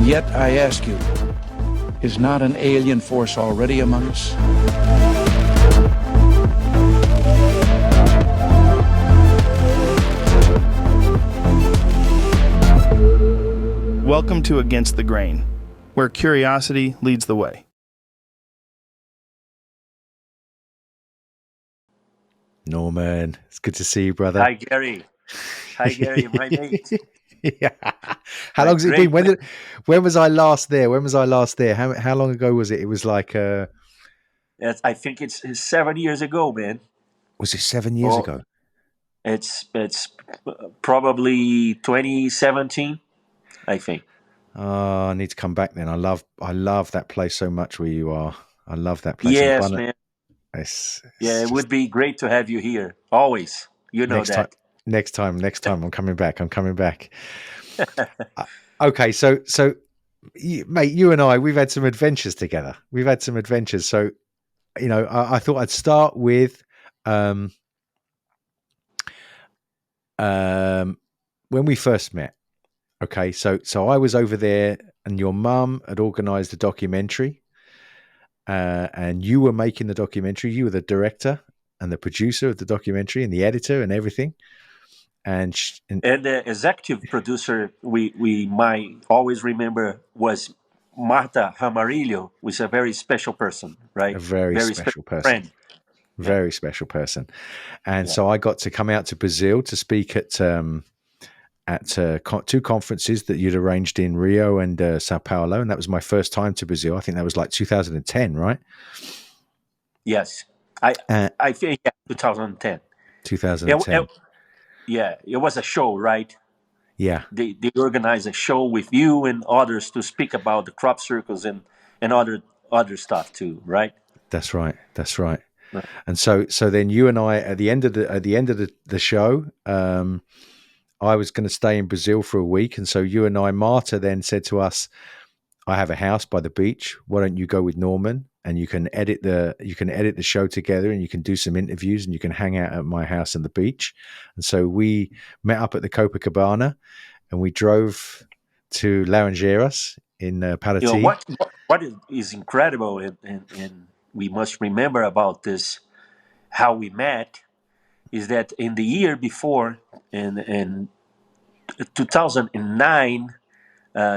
And yet I ask you, is not an alien force already among us? Welcome to Against the Grain, where curiosity leads the way. Norman, it's good to see you, brother. Hi, Gary. Hi, Gary, my mate. Yeah. How long has it been? When was I last there? How long ago was it? It was like I think it's 7 years ago, man. was it 7 years ago? It's probably 2017, I think. Oh, I need to come back then. I love that place so much where you are. I love that place. Yes, man. It's It would be great to have you here. Always. You know that. Next time. I'm coming back. Okay, so mate, you and I, we've had some adventures together. So, I thought I'd start with when we first met. Okay, so I was over there, and your mum had organised a documentary, and you were making the documentary. You were the director and the producer of the documentary and the editor and everything. And the executive producer we might always remember was Marta Hamarillo, who is a very special person, right? A very special person. Friend. Very special person. And so I got to come out to Brazil to speak at two conferences that you'd arranged in Rio and Sao Paulo, and that was my first time to Brazil. I think that was like 2010, right? Yes, I think 2010. 2010. It was a show, right? Yeah. They organized a show with you and others to speak about the crop circles and other stuff too, right? That's right. And so then you and I at the end of the show, I was going to stay in Brazil for a week, and so you and I, Marta then said to us, I have a house by the beach. Why don't you go with Norman, and you can edit the show together, and you can do some interviews, and you can hang out at my house on the beach. And so we met up at the Copacabana, and we drove to Laranjeiras in Paraty. What is incredible, and we must remember about this, how we met, is that in the year before, in 2009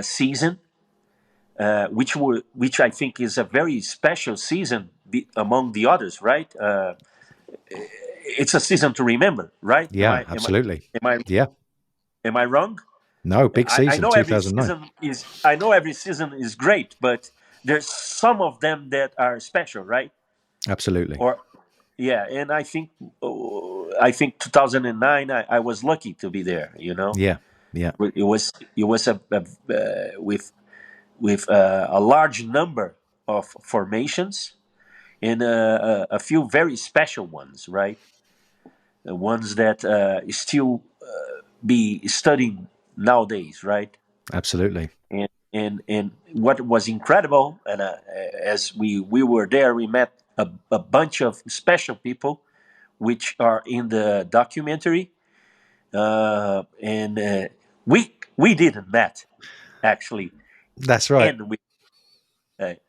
season, which I think is a very special season among the others, right? It's a season to remember, right? Yeah, absolutely. Am I wrong? No, big season. I know 2009. every season is great, but there's some of them that are special, right? Absolutely. And I think 2009 I was lucky to be there. Yeah. It was with a large number of formations and a few very special ones, right? Ones that still be studied nowadays, right? Absolutely. And what was incredible, and as we were there, we met a bunch of special people, which are in the documentary, and we didn't met actually. That's right. And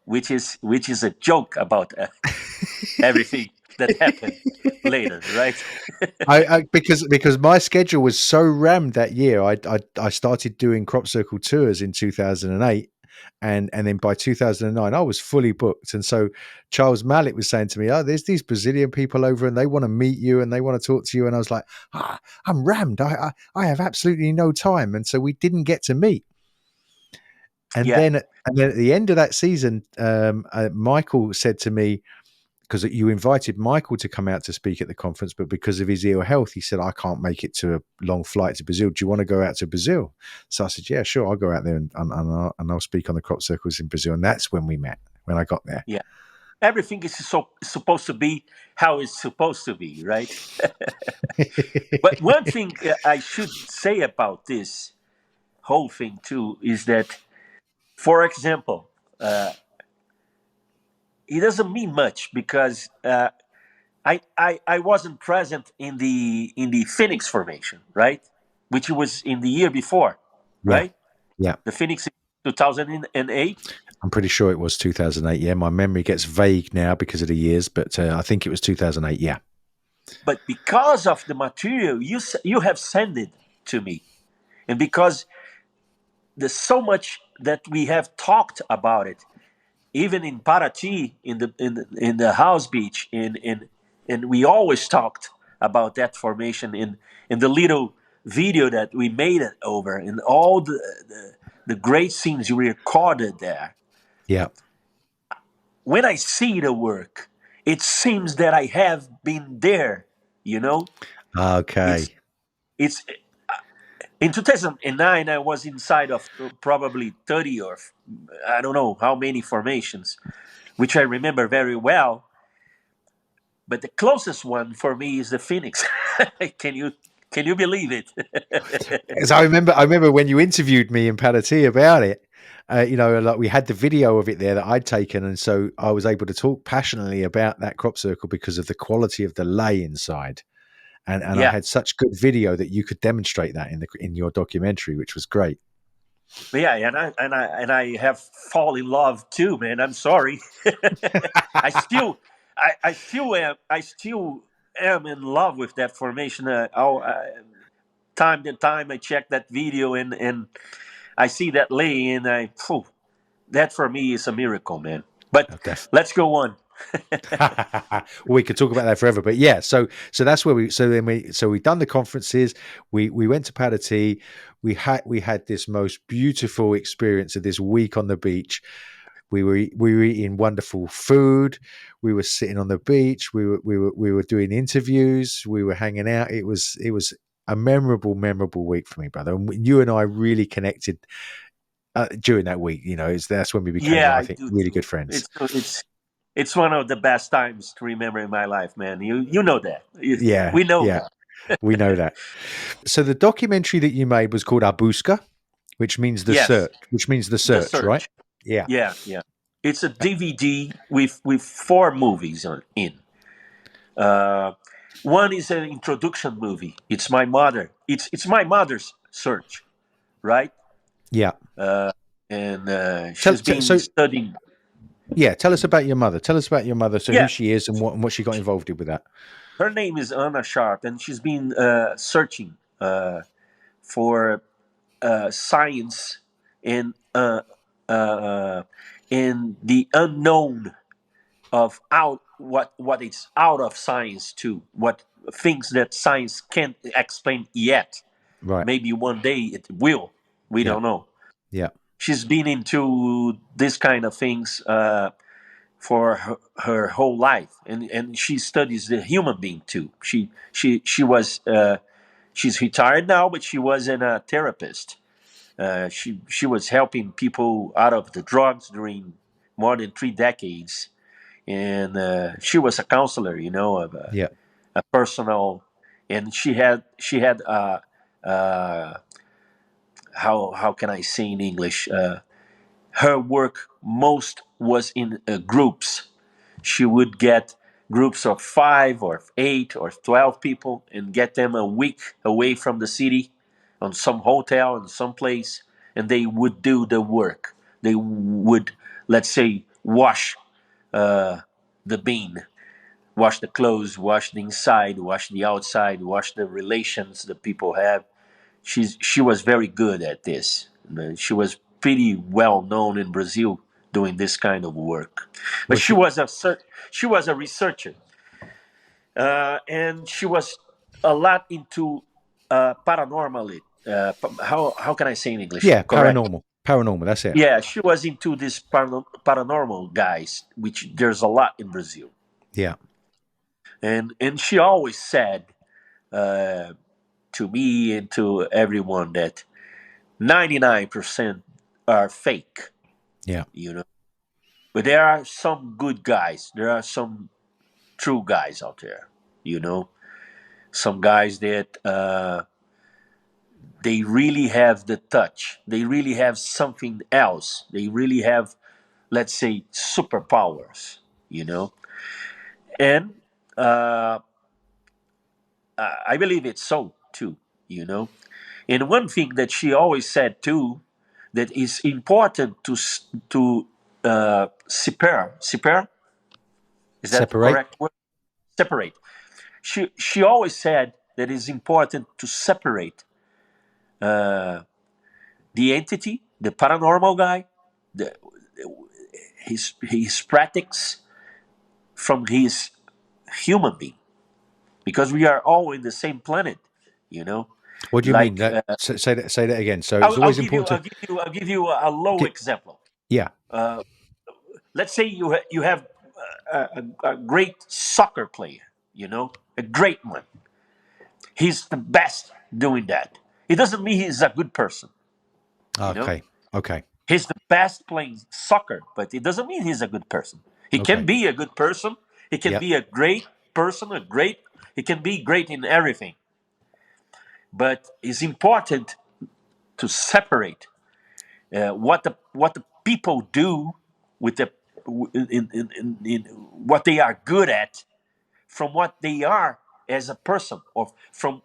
which is a joke about everything that happened later, right? because my schedule was so rammed that year. I started doing crop circle tours in 2008, and then by 2009 I was fully booked. And so Charles Mallet was saying to me, "Oh, there's these Brazilian people over, and they want to meet you and they want to talk to you." And I was like, "I'm rammed. I have absolutely no time." And so we didn't get to meet. And then at the end of that season, Michael said to me, because you invited Michael to come out to speak at the conference, but because of his ill health, he said, I can't make it to a long flight to Brazil. Do you want to go out to Brazil? So I said, yeah, sure. I'll go out there and I'll speak on the crop circles in Brazil. And that's when we met, when I got there. Yeah. Everything is supposed to be how it's supposed to be, right? But one thing I should say about this whole thing too is that, for example, it doesn't mean much because I wasn't present in the Phoenix formation, right? Which was in the year before, right? Yeah. The Phoenix 2008. I'm pretty sure it was 2008. Yeah, my memory gets vague now because of the years, but I think it was 2008. Yeah. But because of the material you have sent it to me, and because there's so much that we have talked about it, even in Paraty, in the house beach, and we always talked about that formation in the little video that we made it over, and all the great scenes you recorded there. Yeah. When I see the work, it seems that I have been there. You know, it's Okay. it's in 2009. I was inside of probably 30 or I don't know how many formations, which I remember very well. But the closest one for me is the Phoenix. can you can you believe it? As I remember when you interviewed me in Paraty about it. Like we had the video of it there that I'd taken, and so I was able to talk passionately about that crop circle because of the quality of the lay inside, and I Yeah, had such good video that you could demonstrate that in your documentary, which was great. yeah, and I have fallen in love too, man. I'm sorry. I still I still am in love with that formation. Time to time I check that video, and I see that lay, and that for me is a miracle, man. But Oh, definitely. let's go on. We could talk about that forever, but yeah. So that's where we done the conferences. We went to Paraty. We had this most beautiful experience of this week on the beach. We were eating wonderful food. We were sitting on the beach. We were doing interviews. We were hanging out. It was a memorable week for me, brother. And you and I really connected during that week. That's when we became, Yeah, I I think, do really too. good friends. It's one of the best times to remember in my life, man. You know that. Yeah, We know yeah, that. we know that. So the documentary that you made was called A Busca, Yes, which means the the search, right? search. Yeah. Yeah, yeah. It's a DVD with four movies in. Uh, One is an introduction movie. It's my mother. It's my mother's search, right? Yeah. Uh, and Tell, she's t- been so studying. yeah, tell us about your mother. Tell us about your mother. So who Yeah, she is and what she got involved in with that. her name is Anna Sharp, and she's been searching for science in uh, in the unknown of out what is out of science too, what things that science can't explain yet. Right. Maybe one day it will. We Yeah. don't know. Yeah. She's been into this kind of things for her whole life, and she studies the human being too. She was she's retired now, but she was a therapist. She was helping people out of the drugs during more than 3 decades, and she was a counselor, of Yeah. a personal, and she had how can I say in English? Her work most was in groups. She would get groups of 5 or 8 or 12 people and get them a week away from the city on some hotel in some place, and they would do the work. They would, let's say, wash the bean, wash the clothes, wash the inside, wash the outside, wash the relations that people have. She was very good at this. She was pretty well known in Brazil doing this kind of work. But Well, she was a researcher, and she was a lot into paranormal. How can I say in English? yeah, Correct. paranormal. That's it. Yeah, she was into these paranormal guys, which there's a lot in Brazil, Yeah. and she always said uh, to me and to everyone that 99% are fake, Yeah. you know. But there are some good guys. There are some true guys out there, you know. Some guys that they really have the touch. They really have something else. They really have, let's say, superpowers, you know. And uh, I believe it's so too, you know. And one thing that she always said too, that is important to separate. Is that the Separate. correct word? Separate. She always said that it's important to separate the entity, the paranormal guy, the, his practice from his human being, because we are all in the same planet, you know. What do you mean? Like That say that again. So it's always important to I'll give you a low get. example. Yeah. Let's say you have a great soccer player, you know, a great one. He's the best doing that. It doesn't mean he's a good person, you know. Okay. Okay. He's the best playing soccer, but it doesn't mean he's a good person. He can Okay. be a good person. He can Yep. be a great person, he can be great in everything. But it's important to separate what the people do with the in what they are good at from what they are as a person, or from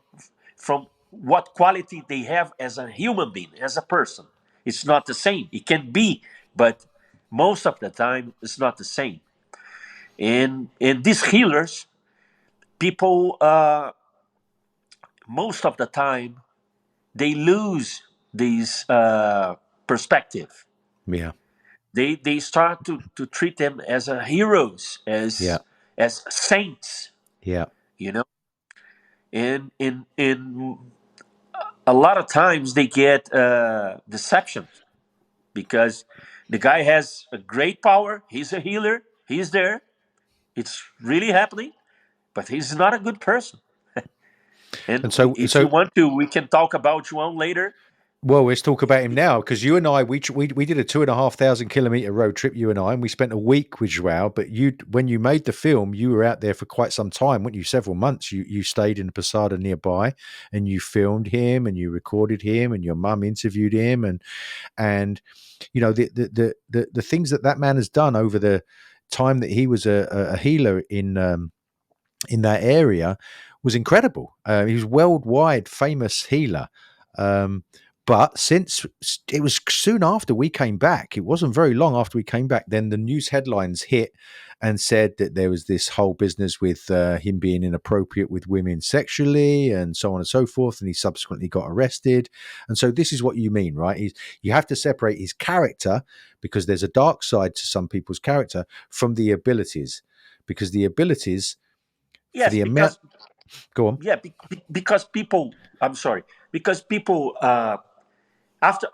what quality they have as a human being, as a person. It's not the same. It can be, but most of the time it's not the same. And these healers, people, most of the time they lose this perspective. Yeah. They start to treat them as heroes, Yeah. as saints, Yeah. you know. And a lot of times they get deception, because the guy has a great power. He's a healer. He's there. It's really happening, but he's not a good person. And And so if you so want to, we can talk about João later. well, let's talk about him now, because you and I we did a 2,500 kilometer road trip, you and I, and we spent a week with Joao. But you, when you made the film, you were out there for quite some time, weren't you? Several months. You stayed in the Posada nearby, and you filmed him, and you recorded him, and your mum interviewed him, and you know the things that man has done over the time that he was a healer in that area was incredible. He was worldwide famous healer. Um, but since it was soon after we came back, it wasn't very long after we came back, then the news headlines hit and said that there was this whole business with him being inappropriate with women sexually and so on and so forth. And he subsequently got arrested. And so this is what you mean, right? You have to separate his character, because there's a dark side to some people's character, from the abilities, because the abilities for Yes, the amount. because Go on. yeah, because people. I'm sorry, because people.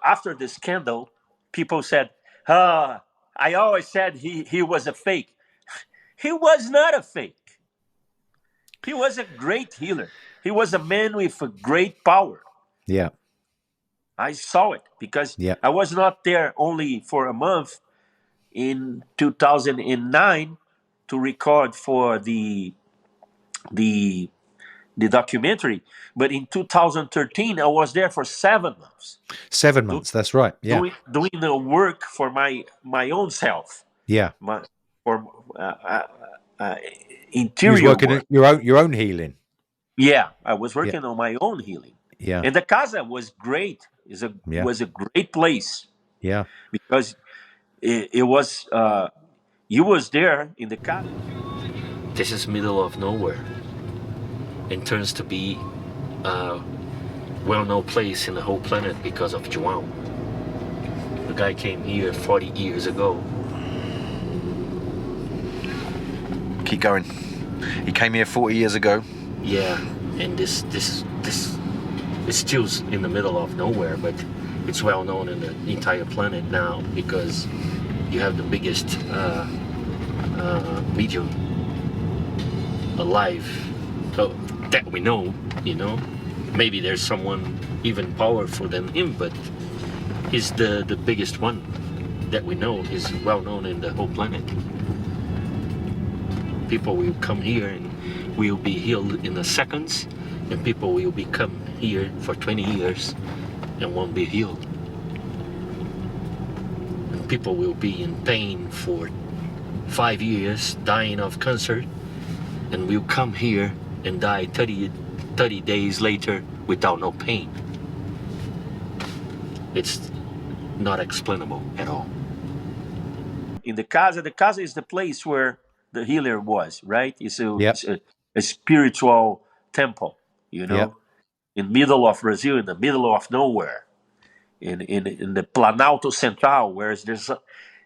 After the scandal, people said, I always said he was a fake." He was not a fake. He was a great healer. He was a man with a great power. Yeah. I saw it, because Yeah. I was not there only for a month in 2009 to record for the documentary, but in 2013 I was there for 7 months 7 months. That's right. Yeah. doing the work for my own self, Yeah. my for uh, You was interior working work. at your own healing. Yeah, I was Yeah. working on my own healing, Yeah. and the casa was great. Yeah. Was a great place, Yeah. because it was you was there in the casa. This is middle of nowhere, and turns to be a well-known place in the whole planet because of João. The guy came here 40 years ago. Keep going. He came here 40 years ago. Yeah, and this is still in the middle of nowhere, but it's well known in the entire planet now, because you have the biggest medium alive that we know. You know, maybe there's someone even powerful than him, but he's the biggest one that we know. Is well known in the whole planet. People will come here and will be healed in a seconds, and people will come here for 20 years and won't be healed. And people will be in pain for 5 years, dying of cancer, and will come here and die 30 days later without no pain. It's not explainable at all. In the casa is the place where the healer was, right? Yep. It's a spiritual temple, Yep. in middle of Brazil, in the middle of nowhere, in the Planalto Central, where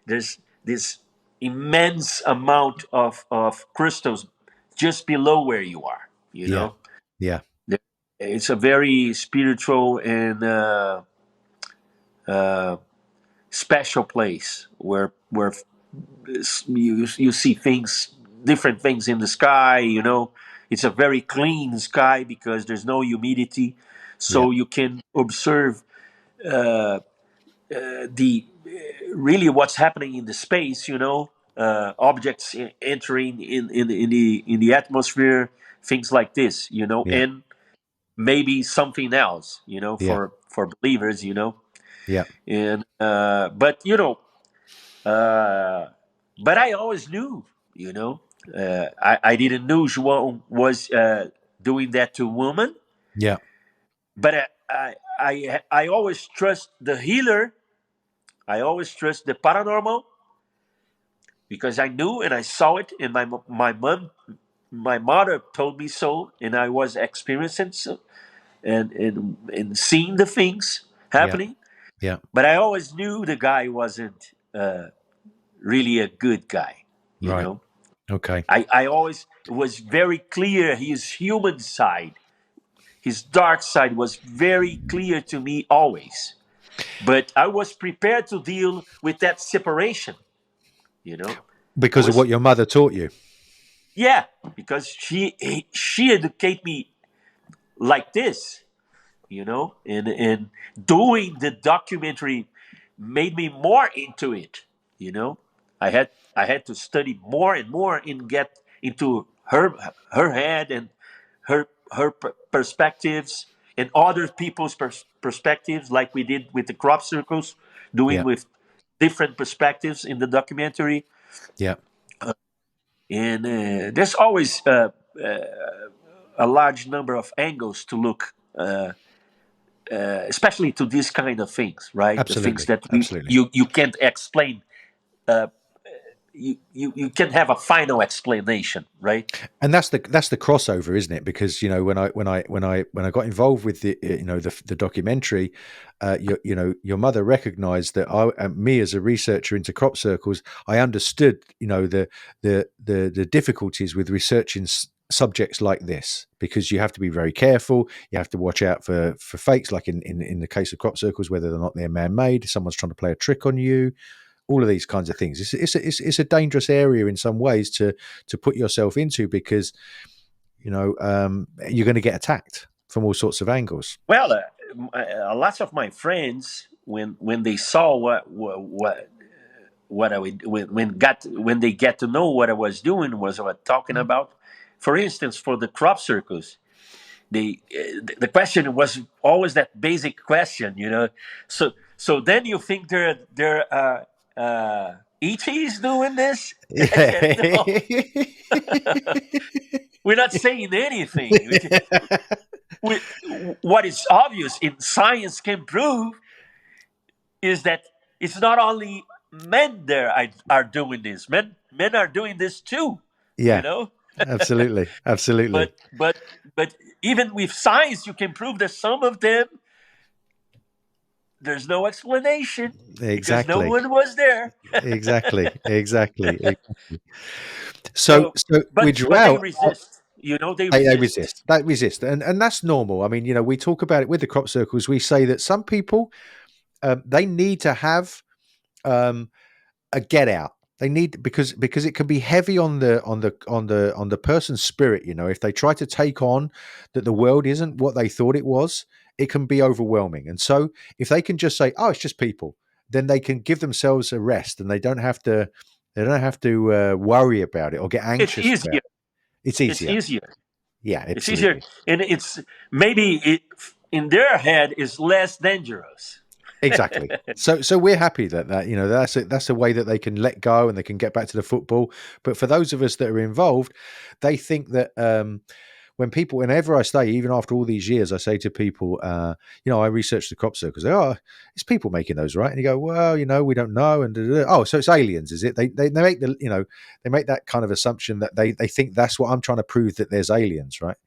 there's this immense amount of crystals just below where you are, Yeah. Yeah. It's a very spiritual and special place where you see things, different things in the sky. It's a very clean sky because there's no humidity, Yeah. so you can observe the really what's happening in the space. Objects entering in the atmosphere, things like this. Yeah. And maybe something else. Yeah. For believers. Yeah. And but I always knew, I didn't know João was doing that to women, Yeah. but I always trust the healer. I always trust the paranormal because I knew and I saw it, and my mother told me so, and I was experiencing so, and seeing the things Yeah. happening. Yeah. But I always knew the guy wasn't really a good guy. You Right. know, Okay. I always it was very clear his human side, his dark side was very clear to me always. But I was prepared to deal with that separation. You know, I Because of was what your mother taught you. yeah, because she educated me like this. And doing the documentary made me more into it. You know, I had to study more and more and get into her head and her perspectives and other people's perspectives, like we did with the crop circles, doing Yeah. with different perspectives in the documentary. Yeah. And there's always a large number of angles to look. Especially to these kind of things, right? The things Absolutely. that Absolutely. you can't explain. Uh, you can have a final explanation, right? And that's the crossover, isn't it? Because when I got involved with the documentary, your mother recognised that me as a researcher into crop circles, I understood the difficulties with researching subjects like this, because you have to be very careful. You have to watch out for fakes, like in the case of crop circles, whether or not they're man-made, someone's trying to play a trick on you. All of these kinds of things. It's a dangerous area in some ways to put yourself into, because you're going to get attacked from all sorts of angles. Well, lots of my friends, when they saw what I would when they get to know what I was doing, was I was talking about, for instance, for the crop circles. The question was always that basic question, So then you think they're ETs doing this? No, Yeah. we're not saying anything. We, what is obvious in science can prove is that it's not only men there are doing this. Men are doing this too. You Yeah, know. absolutely. Absolutely. But even with science, you can prove that some of them there's no explanation because no Exactly. one was there. Exactly. So So, with but they drought, resist. They they resist. resist. They resist, and that's normal. I mean, we talk about it with the crop circles. We say that some people, they need to have a get out. They need, because it can be heavy on the person's spirit. If they try to take on that the world isn't what they thought it was, it can be overwhelming. And so if they can just say, "Oh, it's just people," then they can give themselves a rest, and they don't have to worry about it or get It's anxious about easier. it. It's It's easier. easier. Yeah, It's easier, absolutely. and it's maybe in their head is less dangerous. Exactly. So we're happy that that's a way that they can let go and they can get back to the football. But for those of us that are involved, they think that whenever I say, even after all these years, I say to people, I researched the crop circles. Oh, it's people making those, right? And you go, well, we don't know. And oh, so it's aliens, is it? They make they make that kind of assumption that they think that's what I'm trying to prove, that there's aliens, right?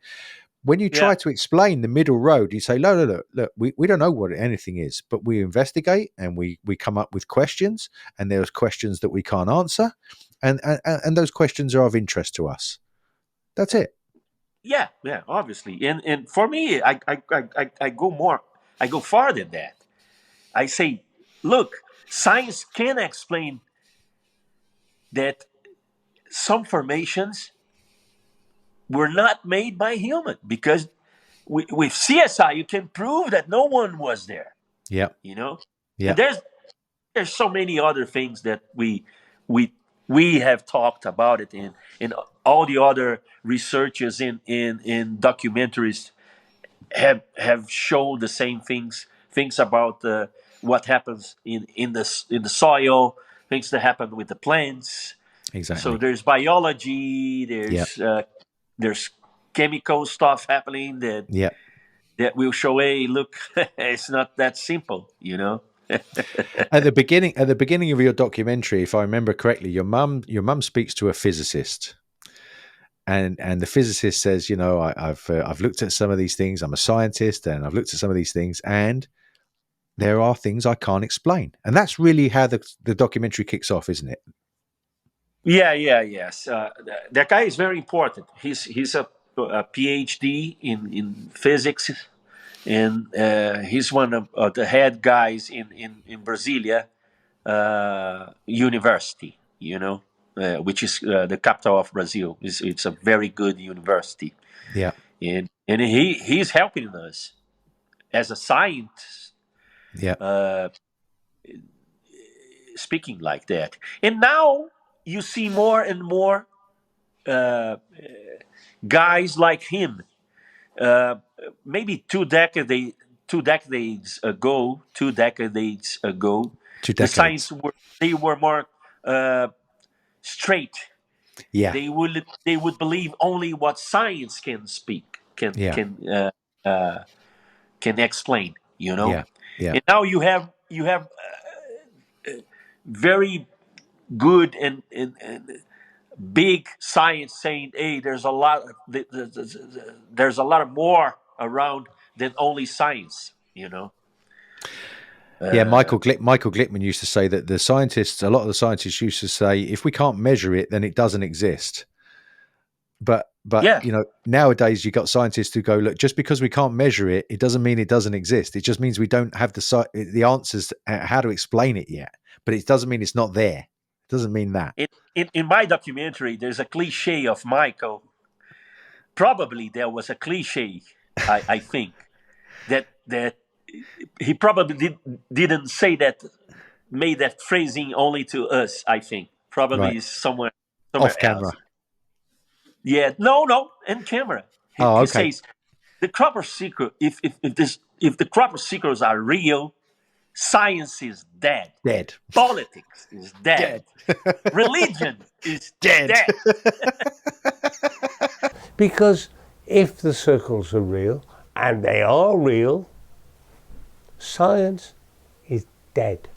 When you try to explain the middle road, you say, no, look, we don't know what anything is, but we investigate and we come up with questions, and there's questions that we can't answer, and those questions are of interest to us. That's it. Yeah, obviously. And for me, I go farther than that. I say, look, science can explain that some formations were not made by human, because with CSI you can prove that no one was there. Yeah. And there's so many other things that we have talked about it in all the other researchers in documentaries have shown the same things about what happens in the soil, things that happen with the plants. Exactly. So there's biology, there's chemical stuff happening that will show, hey, look, it's not that simple, At the beginning of your documentary, if I remember correctly, your mum speaks to a physicist, and the physicist says, I've looked at some of these things. I'm a scientist, and I've looked at some of these things, and there are things I can't explain. And that's really how the documentary kicks off, isn't it? Yes. That guy is very important. He's a PhD in physics, and he's one of the head guys in Brasilia University, which is the capital of Brazil. It's a very good university. Yeah. And he's helping us as a scientist. Yeah. Speaking like that. And now you see more and more guys like him. Maybe two decades ago, the science they were more straight. Yeah. They would believe only what science can explain. Yeah. And now you have very good and big science saying, hey, there's a lot more around than only science. Michael Glickman used to say that a lot of the scientists used to say, if we can't measure it, then it doesn't exist. But nowadays you got scientists who go, look, just because we can't measure it, it doesn't mean it doesn't exist. It just means we don't have the answers to how to explain it yet. But it doesn't mean it's not there. It doesn't mean that. In my documentary, there's a cliche of Michael. Probably there was a cliche, I think, that he probably didn't say that, made that phrasing only to us, I think. Probably somewhere off camera. Else. Yeah, no, in camera. He says the copper secret. If the copper secrets are real, science is dead. Dead. Politics is dead. Religion is dead. Because if the circles are real, and they are real, science is dead.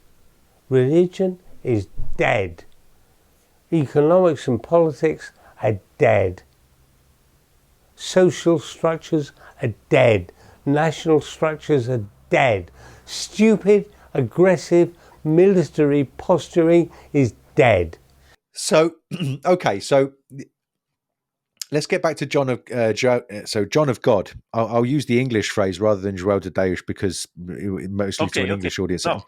Religion is dead. Economics and politics are dead. Social structures are dead. National structures are dead. Stupid, aggressive, military posturing is dead. So, so let's get back to John of God. I'll use the English phrase rather than Joel de Deus, because mostly to an English audience. No.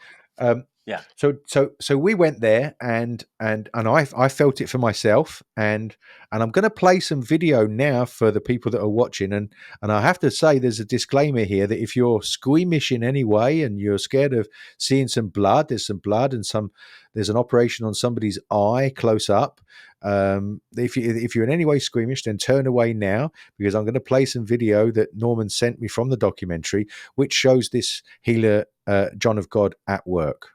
Yeah. So we went there and I felt it for myself, and I'm going to play some video now for the people that are watching, and I have to say there's a disclaimer here that if you're squeamish in any way and you're scared of seeing some blood, there's some blood and there's an operation on somebody's eye close up. If you're in any way squeamish, then turn away now, because I'm going to play some video that Norman sent me from the documentary, which shows this healer John of God at work.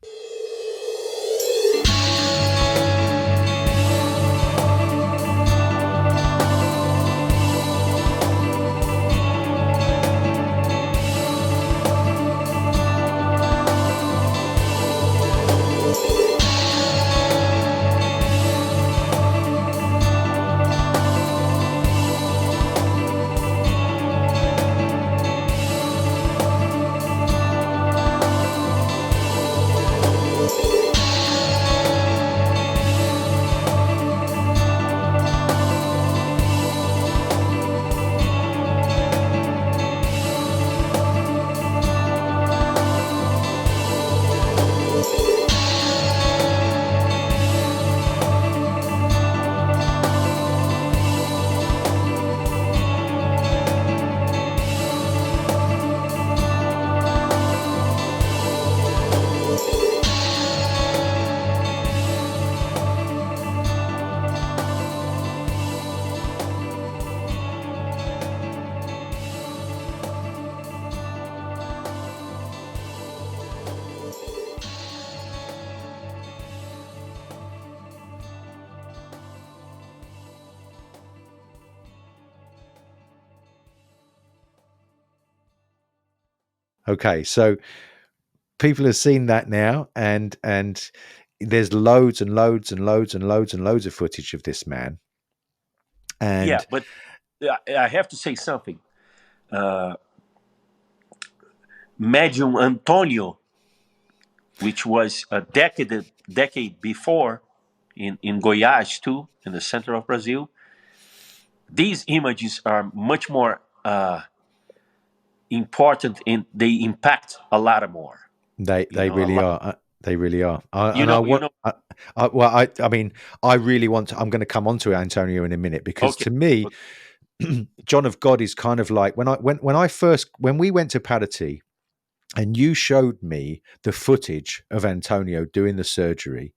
Okay, so people have seen that now, and there's loads and loads and loads and loads and loads of footage of this man. Yeah, And but I have to say something. Medium Antonio, which was a decade before in Goiás too, in the center of Brazil, these images are much more important and they impact a lot more. they A really lot. are. They really are. I, You and I know, you want. know. I mean, I really want to. I'm going to come on to Antonio in a minute, because Okay. to me, Okay. John of God is kind of like when we went to Paraty, and you showed me the footage of Antonio doing the surgery.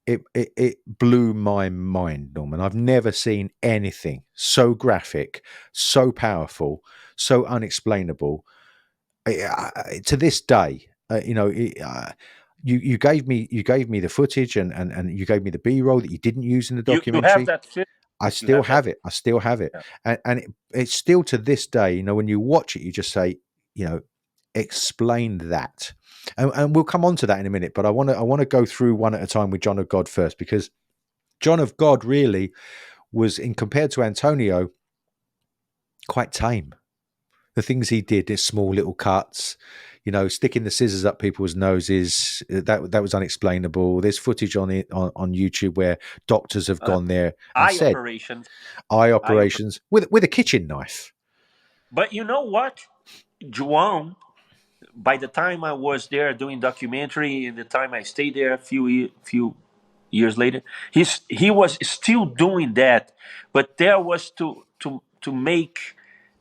It blew my mind, Norman. I've never seen anything so graphic, so powerful, so unexplainable. To this day, you gave me the footage, and you gave me the B-roll that you didn't use in the You have documentary. that film. I You still have that. have it. I still have it, Yeah. and it's still to this day. When you watch it, you just say, explain that, and we'll come on to that in a minute. But I want to go through one at a time with John of God first, because John of God really was, in compared to Antonio, quite tame. The things he did, his small little cuts, sticking the scissors up people's noses, that was unexplainable. There's footage on it on YouTube where doctors have Uh, gone there and eye said operations. eye Eye oper- operations with a kitchen knife. But you know what, João? By the time I was there doing documentary, and the time I stayed there, a few years later, he was still doing that, but there was to make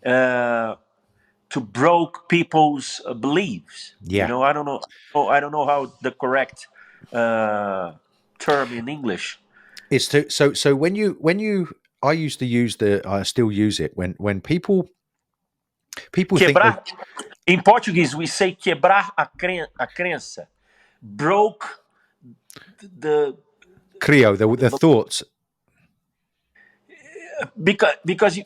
uh, to broke people's beliefs. Yeah, I don't know. Oh, I don't know how the correct term in English. it's to so when you I used to use I still use it when people think they Quebrar. Em português, we say quebrar a crença. Broke the Creo the the thoughts. because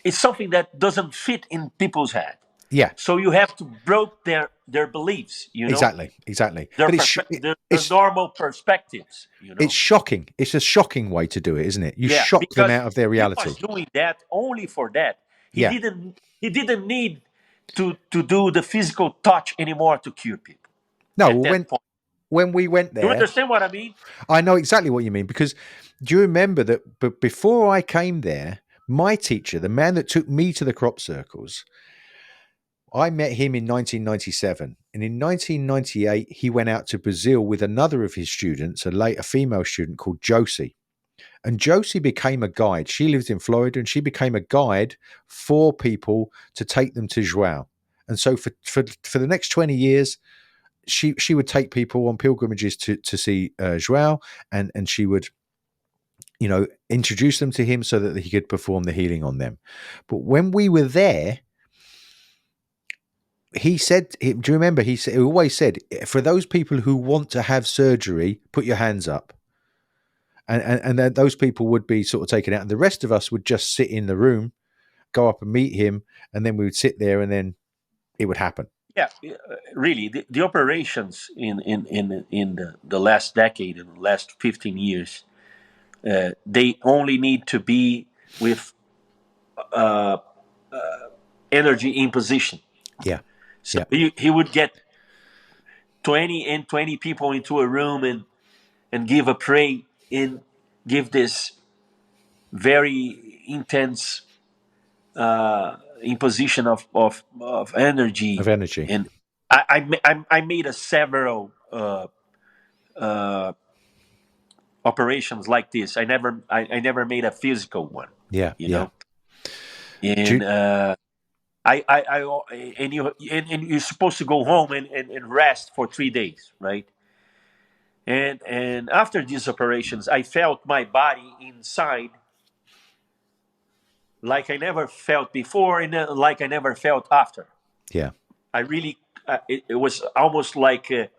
it's something that doesn't fit in people's head. Yeah, So you have to broke their beliefs. exactly. Their But their normal perspectives. it's shocking. It's a shocking way to do it, isn't it? You Yeah, shock them because out of their he was reality. doing that only for that. He Yeah. didn't need to do the physical touch anymore to cure people No, at that point. when we went You there, understand what I mean? I know exactly what you mean, because do you remember that before I came there, my teacher, the man that took me to the crop circles, I met him in 1997. And in 1998, he went out to Brazil with another of his students, a female student called Josie. And Josie became a guide. She lived in Florida, and she became a guide for people to take them to João. And so for the next 20 years, she would take people on pilgrimages to see João, and she would introduce them to him so that he could perform the healing on them. But when we were there, he said, do you remember, he always said, for those people who want to have surgery, put your hands up. And then those people would be sort of taken out, and the rest of us would just sit in the room, go up and meet him, and then we would sit there, and then it would happen. Yeah, really, the operations in the last decade, in the last 15 years, they only need to be with energy imposition. Yeah. So he would get 20 people into a room and give a pray and give this very intense imposition of energy. Of energy. And I made a several operations like this. I never made a physical one. Yeah. You Yeah. know, and and you're supposed to go home and rest for 3 days, right? And after these operations, I felt my body inside like I never felt before, and like I never felt after. Yeah. I really, it was almost like a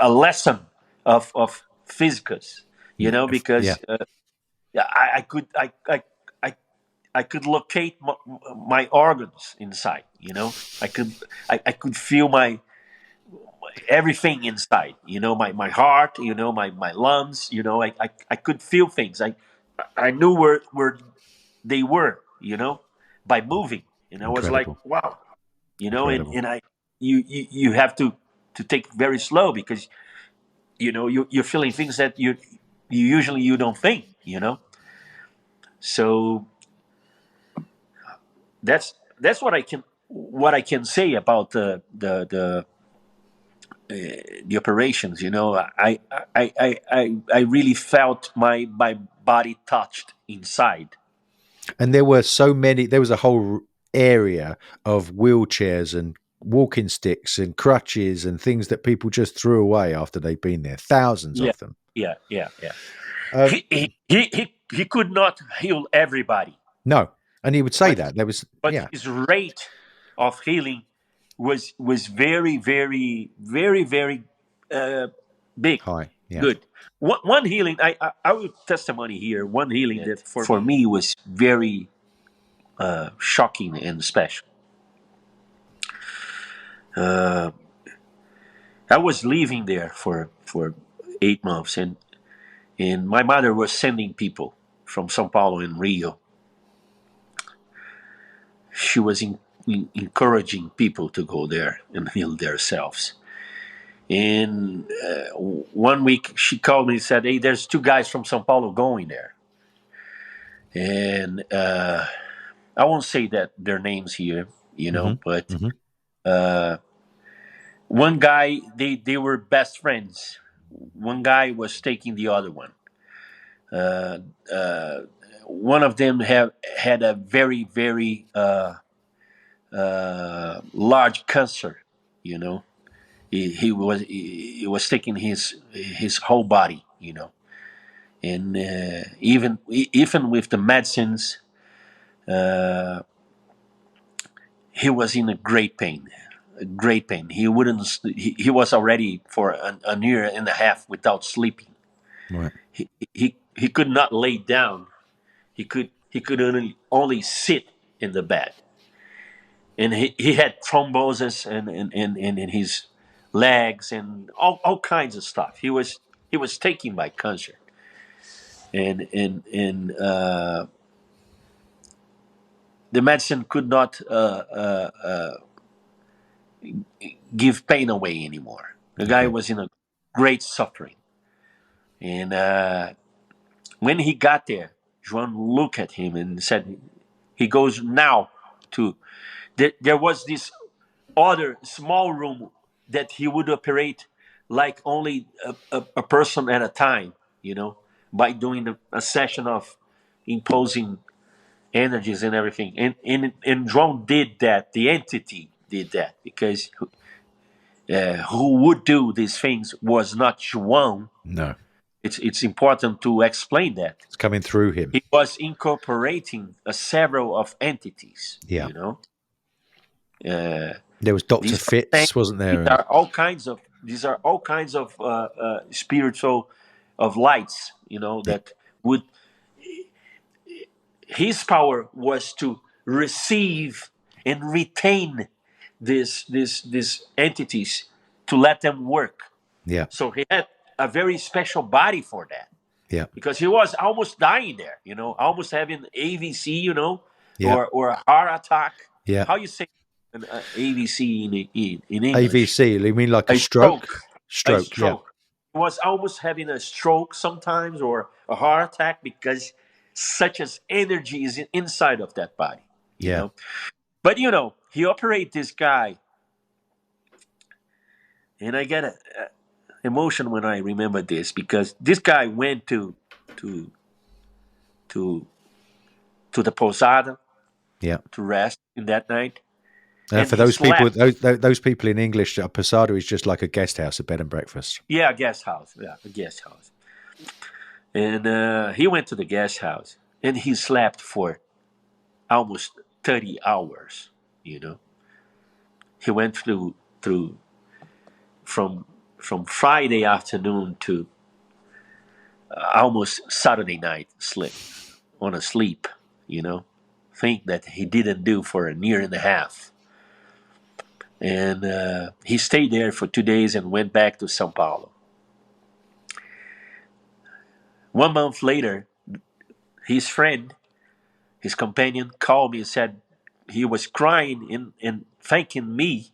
lesson of physicus, because Yeah. I could I could locate my organs inside. You know, I could feel my everything inside. You know, my heart. You know, my lungs. You know, I could feel things. I knew where they were. You know, by moving. And I was like, Incredible. wow. You know, Incredible. and you have to take very slow because you know you're feeling things that you usually you don't think. You know, so that's what I can say about the operations. You know, I really felt my body touched inside. And there were so many, there was a whole area of wheelchairs and walking sticks and crutches and things that people just threw away after they'd been there. Thousands Yeah, of them. yeah. Um, He could not heal everybody, no. And he would say but that. There was, but yeah, his rate of healing was very big, high. Yeah. good. One healing, I will testimony here. One healing that for me was very shocking and special. Uh, I was living there for 8 months, and my mother was sending people from São Paulo and Rio. She was encouraging people to go there and heal themselves. And one week she called me and said, "Hey, there's two guys from São Paulo going there." And I won't say that their names here, you know, but Hmm. uh, one guy, they were best friends. One guy was taking the other one. Uh, uh, one of them had a very large cancer, you know. He was taking his whole body, you know, and even with the medicines, uh, he was in a great pain, great pain. He wouldn't. He was already for a year and a half without sleeping. Right. He could not lay down. He could only sit in the bed, and he had thrombosis and in his legs and all kinds of stuff. He was taken by cancer, and the medicine could not give pain away anymore. The guy Okay. was in a great suffering, and when he got there, Joan looked at him and said, "He goes now to." There was this other small room that he would operate like only a person at a time, you know, by doing a session of imposing energies and everything. And Joan did that. The entity did that because who would do these things was not Joan. No. It's important to explain that. It's coming through him. He was incorporating several of entities, Yeah. you know. Uh, There was Dr. these are things- Fitz, wasn't these there? are all kinds of spiritual of lights, you know, that would his power was to receive and retain these entities to let them work. Yeah. So he had a very special body for that Yeah. because he was almost dying there, you know, almost having AVC, you know, Yeah. or a heart attack. Yeah. How you say an AVC in English? AVC, you mean like a A stroke? stroke. A Stroke, yeah. stroke. He was almost having a stroke sometimes or a heart attack because such as energy is inside of that body, you Yeah. know. But you know, he operate this guy, and I get a emotion when I remember this because this guy went to to to the posada Yeah. to rest in that night, And and for he those people, slept. those people in English, a posada is just like a guest house, a bed and breakfast. Yeah, a guest house. Yeah, a guest house. And he went to the guest house and he slept for almost 30 hours. You know, he went through from Friday afternoon to almost Saturday night sleep on a sleep. You know, thing that he didn't do for a year and a half. And he stayed there for 2 days and went back to Sao Paulo. 1 month later, his friend, his companion, called me and said he was crying and thanking me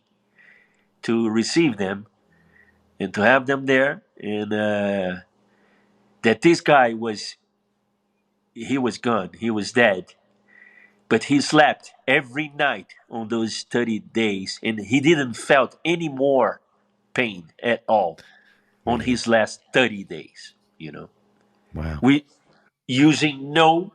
to receive them and to have them there, and that this guy was gone, he was dead, but he slept every night on those 30 days, and he didn't felt any more pain at all on Really? his last 30 days. Wow. We using no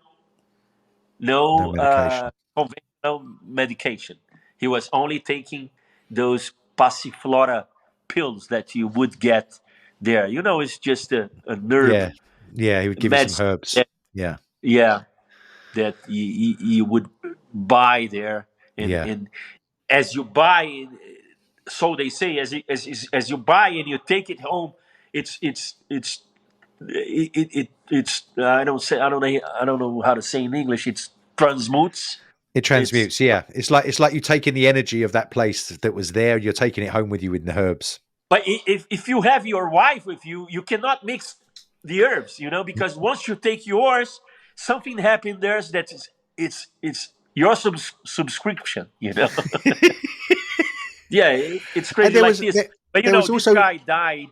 No medication. conventional medication. He was only taking those passiflora pills that you would get there. It's just a nerve Yeah. Yeah. He would give you some medicine herbs. that, Yeah. yeah, that you would buy there, and Yeah. and as you buy, so they say, as you buy and you take it home, it's I don't know how to say in English. It's transmutes. It It's transmutes. Yeah. It's like you taking the energy of that place that was there. You're taking it home with you with the herbs. But if you have your wife with you, you cannot mix the herbs, because once you take yours, something happened there that it's your subscription. Yeah, it's And crazy like this. But there was this also guy died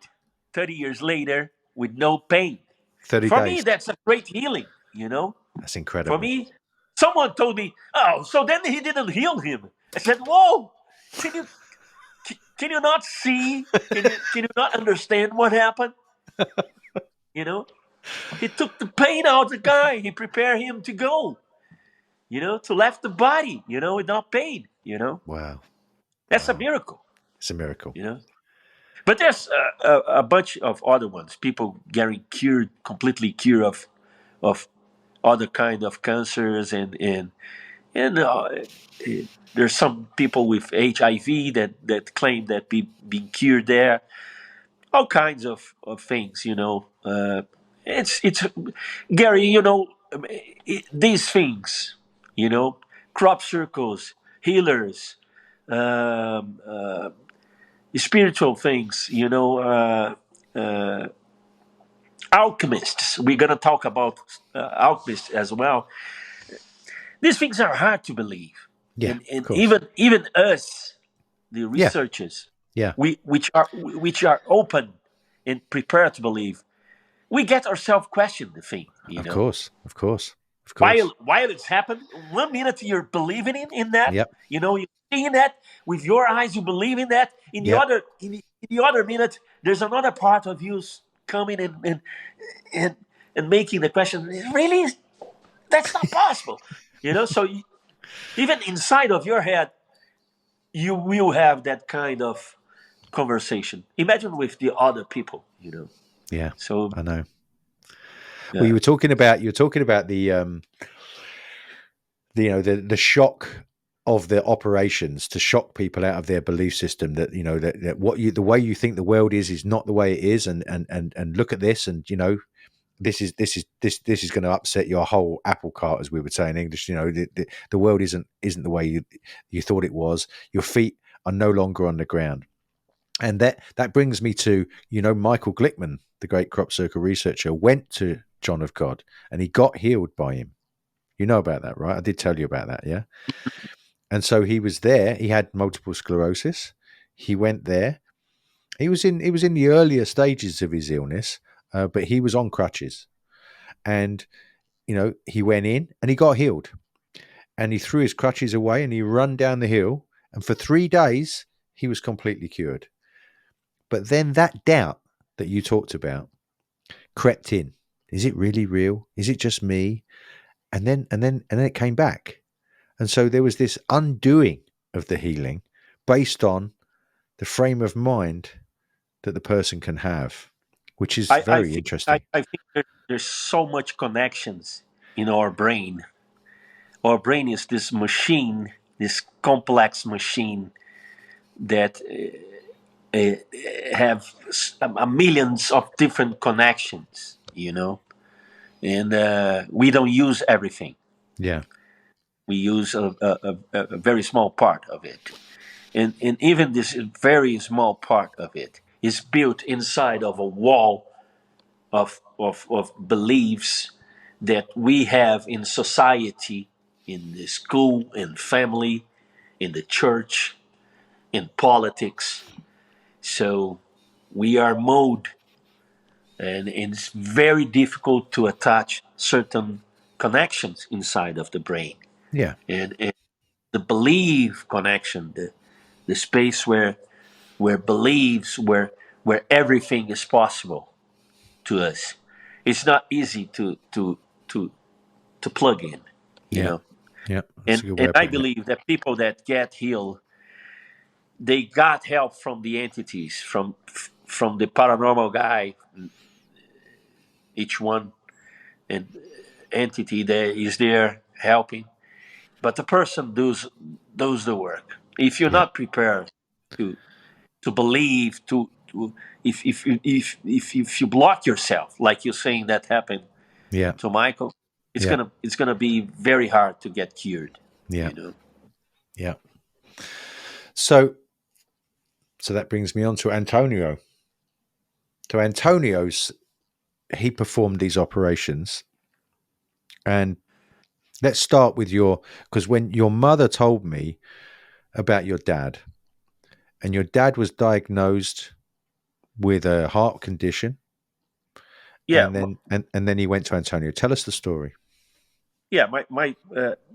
30 years later with no pain. 30 For me, days. that's a great healing. That's For incredible. me, someone told me, "Oh, so then he didn't heal him." I said, "Whoa, can you can you not see? Can you not understand what happened? You know, he took the pain out of the guy. He prepared him to go. To left the body. Without pain. Wow. That's a miracle. It's a miracle. But there's a bunch of other ones. People getting completely cured of other kind of cancers, and there's some people with HIV that claim that being cured there. All kinds of things. It's Gary. These things. Crop circles, healers, um, uh, spiritual things. Alchemists. We're gonna talk about alchemists as well. These things are hard to believe, Yeah. Of and course. even us, the Yeah. researchers, Yeah. which are open and prepared to believe, we get ourselves question the thing. Of course. Of course. Of While course. while it's happened, 1 minute you're believing in that, Yep. you're seeing that with your eyes, you believe in that. In the Yep. other in the other minute, there's another part of you coming and and making the question. Really, that's not possible. So even inside of your head, you will have that kind of conversation. Imagine with the other people. Yeah. So I know. yeah. Well, you were talking about the shock of the operations to shock people out of their belief system that the way you think the world is not the way it is, and look at this, and this is going to upset your whole apple cart, as we would say in English. The world isn't the way you thought it was. Your feet are no longer on the ground. And that brings me to, Michael Glickman, the great crop circle researcher, went to John of God and he got healed by him. You know about that, right? I did tell you about that, yeah? And so he was there. He had multiple sclerosis. He went there. He was in the earlier stages of his illness, but he was on crutches. And, he went in and he got healed. And he threw his crutches away and he ran down the hill. And for 3 days, he was completely cured. But then that doubt that you talked about crept in. Is it really real? Is it just me? And then it came back. And so there was this undoing of the healing based on the frame of mind that the person can have, which is very interesting. I think there's so much connections in our brain. Our brain is this machine, this complex machine that have millions of different connections, and we don't use everything. Yeah. We use a very small part of it. And even this very small part of it is built inside of a wall of beliefs that we have in society, in the school, in family, in the church, in politics. So we are molded, and it's very difficult to attach certain connections inside of the brain. Yeah. And the belief connection, the space where beliefs, where everything is possible to us, it's not easy to plug in, you Yeah. know. Yeah. That's And a good way and of I putting it. believe that people that get healed, they got help from the entities, from the paranormal guy, each one and entity that is there helping. But the person does the work. If you're Yeah. not prepared to to believe, to if you block yourself, like you're saying that happened Yeah. to Michael, Yeah. it's gonna be very hard to get cured. Yeah. You know. Yeah. So that brings me on to Antonio. So Antonio's he performed these operations, and let's start with because when your mother told me about your dad, and your dad was diagnosed with a heart condition, Yeah, and then he went to Antonio. Tell us the story. yeah. My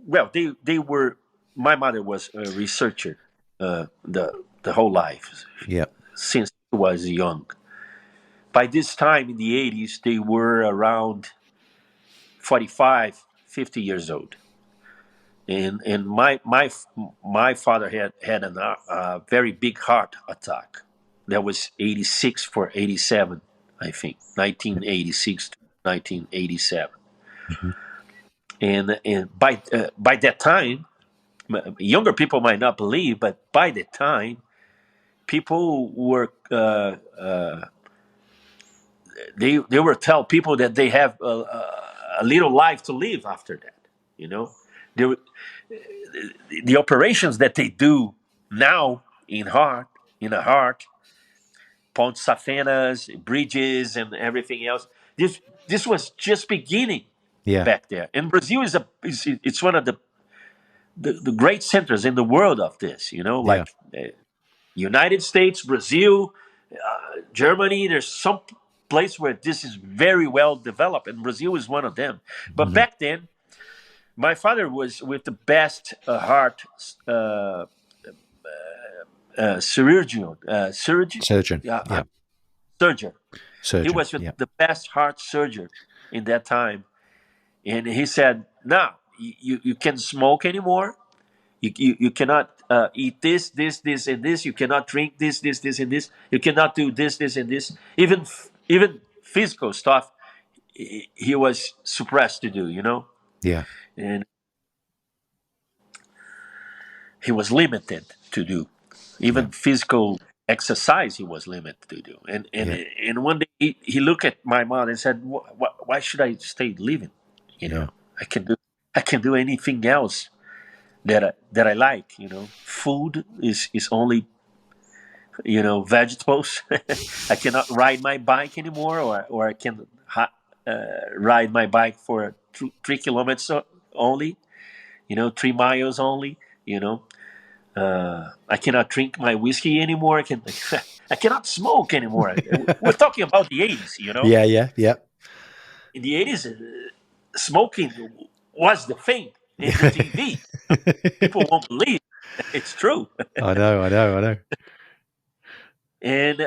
well, they were. My mother was a researcher, the whole life Yeah. since she was young. By this time in the 80s, they were around 45, 50 years old. And my father had a very big heart attack. That was 86 for 87, I think, 1986 to 1987. Mhm. And by that time, younger people might not believe, but by that time, people were they were tell people that they have a little life to live after that. You know, there the operations that they do now in a heart, Ponte Safenas, bridges, and everything else. This was just beginning Yeah. back there. And Brazil it's one of the great centers in the world of this. You know, Yeah. like United States, Brazil, Germany. There's some place where this is very well developed, and Brazil is one of them. But Mhm. back then, my father was with the best heart Surgeon. yeah, Yeah. surgeon. He Surgeon. was with Yeah. the best heart surgeon in that time, and he said, "Now you can't smoke anymore. You cannot eat this, and this. You cannot drink this, and this. You cannot do this, and this. Even physical stuff, he was suppressed to do. You know, Yeah. and he was limited to do. Yeah. Even physical exercise, he was limited to do. Yeah. And one day he looked at my mom and said, "Why should I stay living? You Yeah. know, I can do anything else that I like. You know, food is only vegetables. I cannot ride my bike anymore, or I can ride my bike for 3 kilometers only. 3 miles only. You know." I cannot drink my whiskey anymore. I cannot smoke anymore. We're talking about the 80s, you know? Yeah. Yeah. Yeah. In the 80s, smoking was the thing in the Yeah. TV. People won't believe it's true. I know. I know. I know. And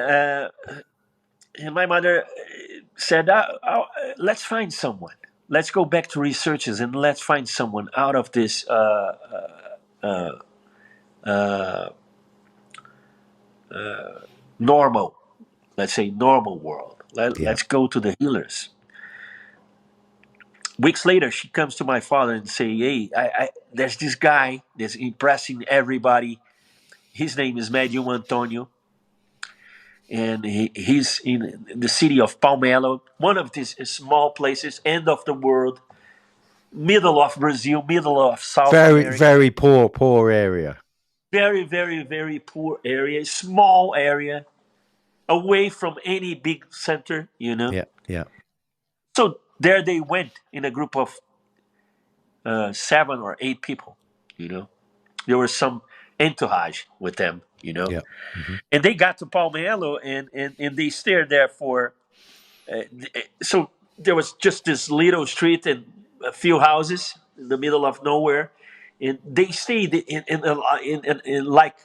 and my mother said, let's find someone. Let's go back to researchers and let's find someone out of this uh, normal, let's say normal world. Yeah. Let's go to the healers. Weeks later, she comes to my father and say, "Hey, there's this guy that's impressing everybody. His name is Medium Antonio, and he's in the city of Palmelo, one of these small places, end of the world, middle of Brazil, middle of South Very, America. very poor area. Very, very, very poor area, small area, away from any big center, you know. Yeah, yeah. So there they went in a group of 7 or 8 people, you know. There was some entourage with them, you know. Yeah. Mm-hmm. And they got to Palmelo and they stayed there for. So there was just this little street and a few houses in the middle of nowhere. And they stayed in like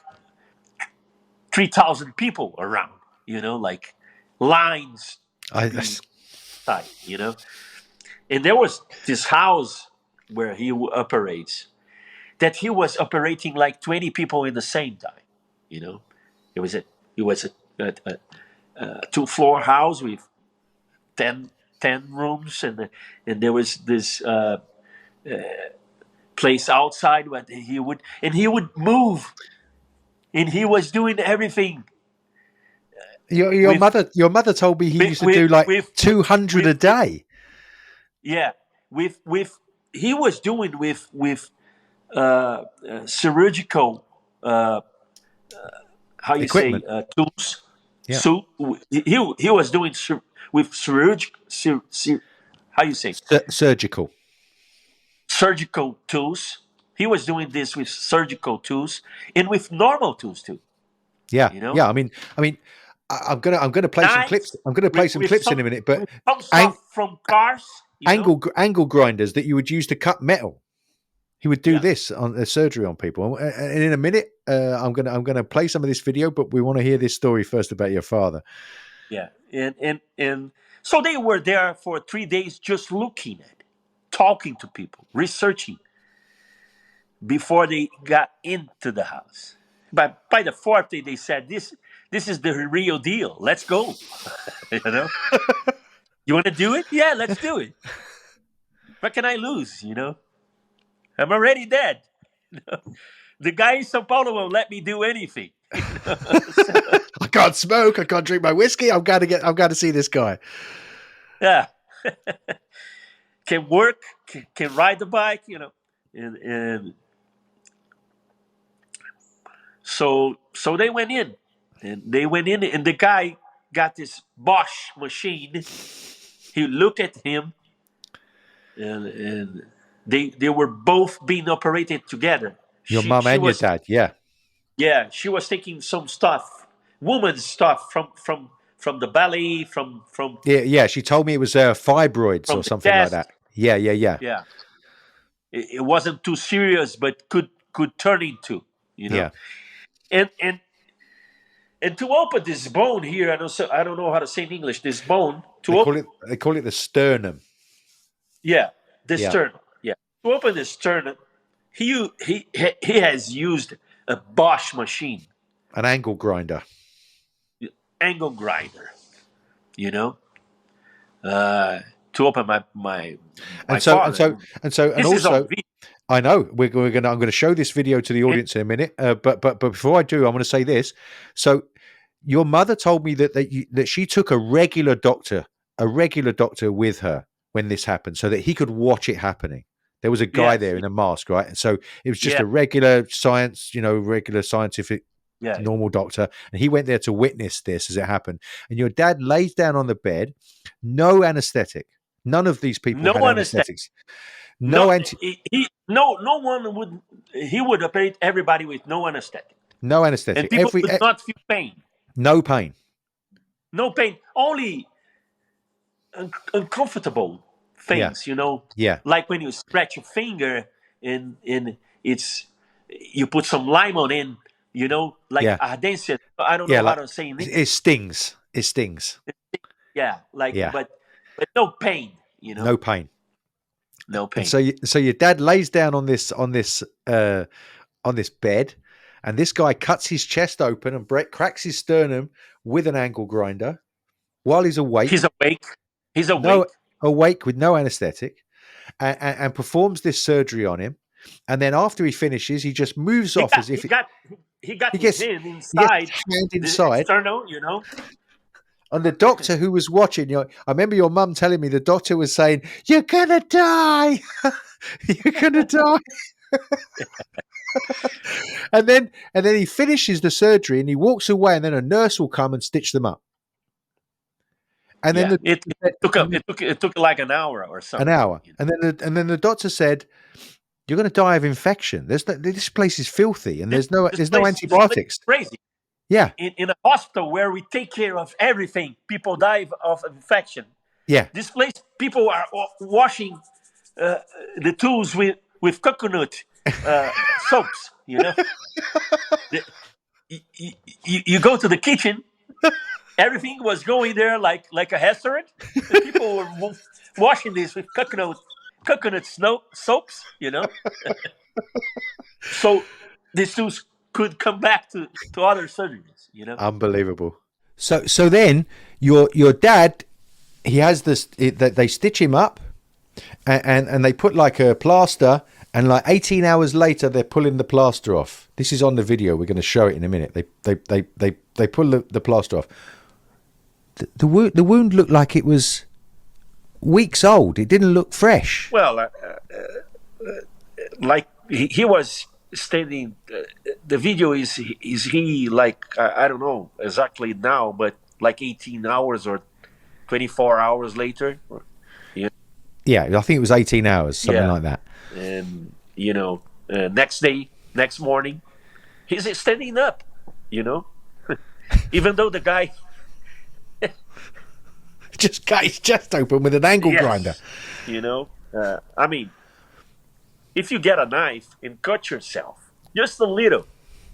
3,000 people around, you know, like lines side, you know. And there was this house where he operates that he was operating like 20 people in the same time, you know. It was a 2-floor house with 10 rooms, and there was this place outside where he would move, and he was doing everything. Your mother told me he used to do like 200 a day. Yeah, with he was doing with surgical how you equipment. say tools. Yeah. So he was doing with surgical how you say surgical tools. He was doing this with surgical tools and with normal tools too. Yeah, you know? yeah. I mean, I'm gonna play some clips. I'm gonna play some clips in a minute, but some stuff from cars, angle grinders that you would use to cut metal. He would do this on surgery on people. And in a minute, I'm gonna play some of this video, but we want to hear this story first about your father. Yeah, and so they were there for 3 days, just looking at it, talking to people, researching before they got into the house. But by the 4th day, they said, "This is the real deal. Let's go." You know, you want to do it? Yeah, let's do it. What can I lose? You know, I'm already dead. You know? The guy in São Paulo won't let me do anything. You know? I can't smoke. I can't drink my whiskey. I've got to see this guy. Yeah, can work, can ride the bike. You know, and so they went in, and the guy got this Bosch machine. He looked at him, and they were both being operated together. Your mom and your dad, yeah. Yeah, she was taking some stuff, woman's stuff from the belly, from yeah. She told me it was fibroids or something like that. Yeah. Yeah. It wasn't too serious, but could turn into, you know. Yeah. And to open this bone here, I don't know how to say in English. This bone they call it the sternum. Yeah, the sternum. Yeah, to open the sternum, he has used a Bosch machine, an angle grinder. You know, to open my and father. also. I know I'm going to show this video to the audience in a minute, but before I do, I'm going to say this. So, your mother told me that she took a regular doctor with her when this happened, so that he could watch it happening. There was a guy there in a mask, right? And so it was just a regular scientific, normal doctor, and he went there to witness this as it happened. And your dad lays down on the bed, no anesthetic. None of these people had anesthetics. No one would. He would operate everybody with no anesthetic. No anesthetic. And people would not feel pain. No pain. No pain. Only uncomfortable things. You know. Yeah. Like when you scratch your finger and it's you put some lemon in. You know, like ardência. I don't know how to say in English. It stings. Yeah. But no pain. You know. No pain. No pain. And so your dad lays down on this bed, and this guy cuts his chest open and cracks his sternum with an angle grinder while he's awake. He's awake. Awake with no anesthetic, and performs this surgery on him. And then after he finishes, he just moves off as if he got his hand inside. Hand inside. External, you know. And the doctor who was watching, I remember your mum telling me the doctor was saying, "You're gonna die, you're gonna die." and then he finishes the surgery and he walks away, and then a nurse will come and stitch them up. And then it took like an hour or something. an hour, and then the doctor said, "You're going to die of infection. This place is filthy, and there's no antibiotics." Crazy. Yeah, in a hospital where we take care of everything, people die of infection. yeah. This place, people are washing the tools with coconut soaps. You know, you go to the kitchen, everything was going there like a restaurant. The people were washing this with coconut soaps. You know, so these tools could come back to other surgeries. You know, Unbelievable. So then your dad, he has this. They stitch him up, and they put like a plaster, and like 18 hours later they're pulling the plaster off. This is on the video. We're going to show it in a minute. They pull the plaster off. The wound looked like it was weeks old. It didn't look fresh. well, like he was standing. The video is he like I don't know exactly now, but like 18 hours or 24 hours later. Yeah, I think it was 18 hours, something like that. And next morning, he's standing up. You know, even though the guy Just cut his chest open with an angle grinder. You know, I mean, if you get a knife and cut yourself just a little,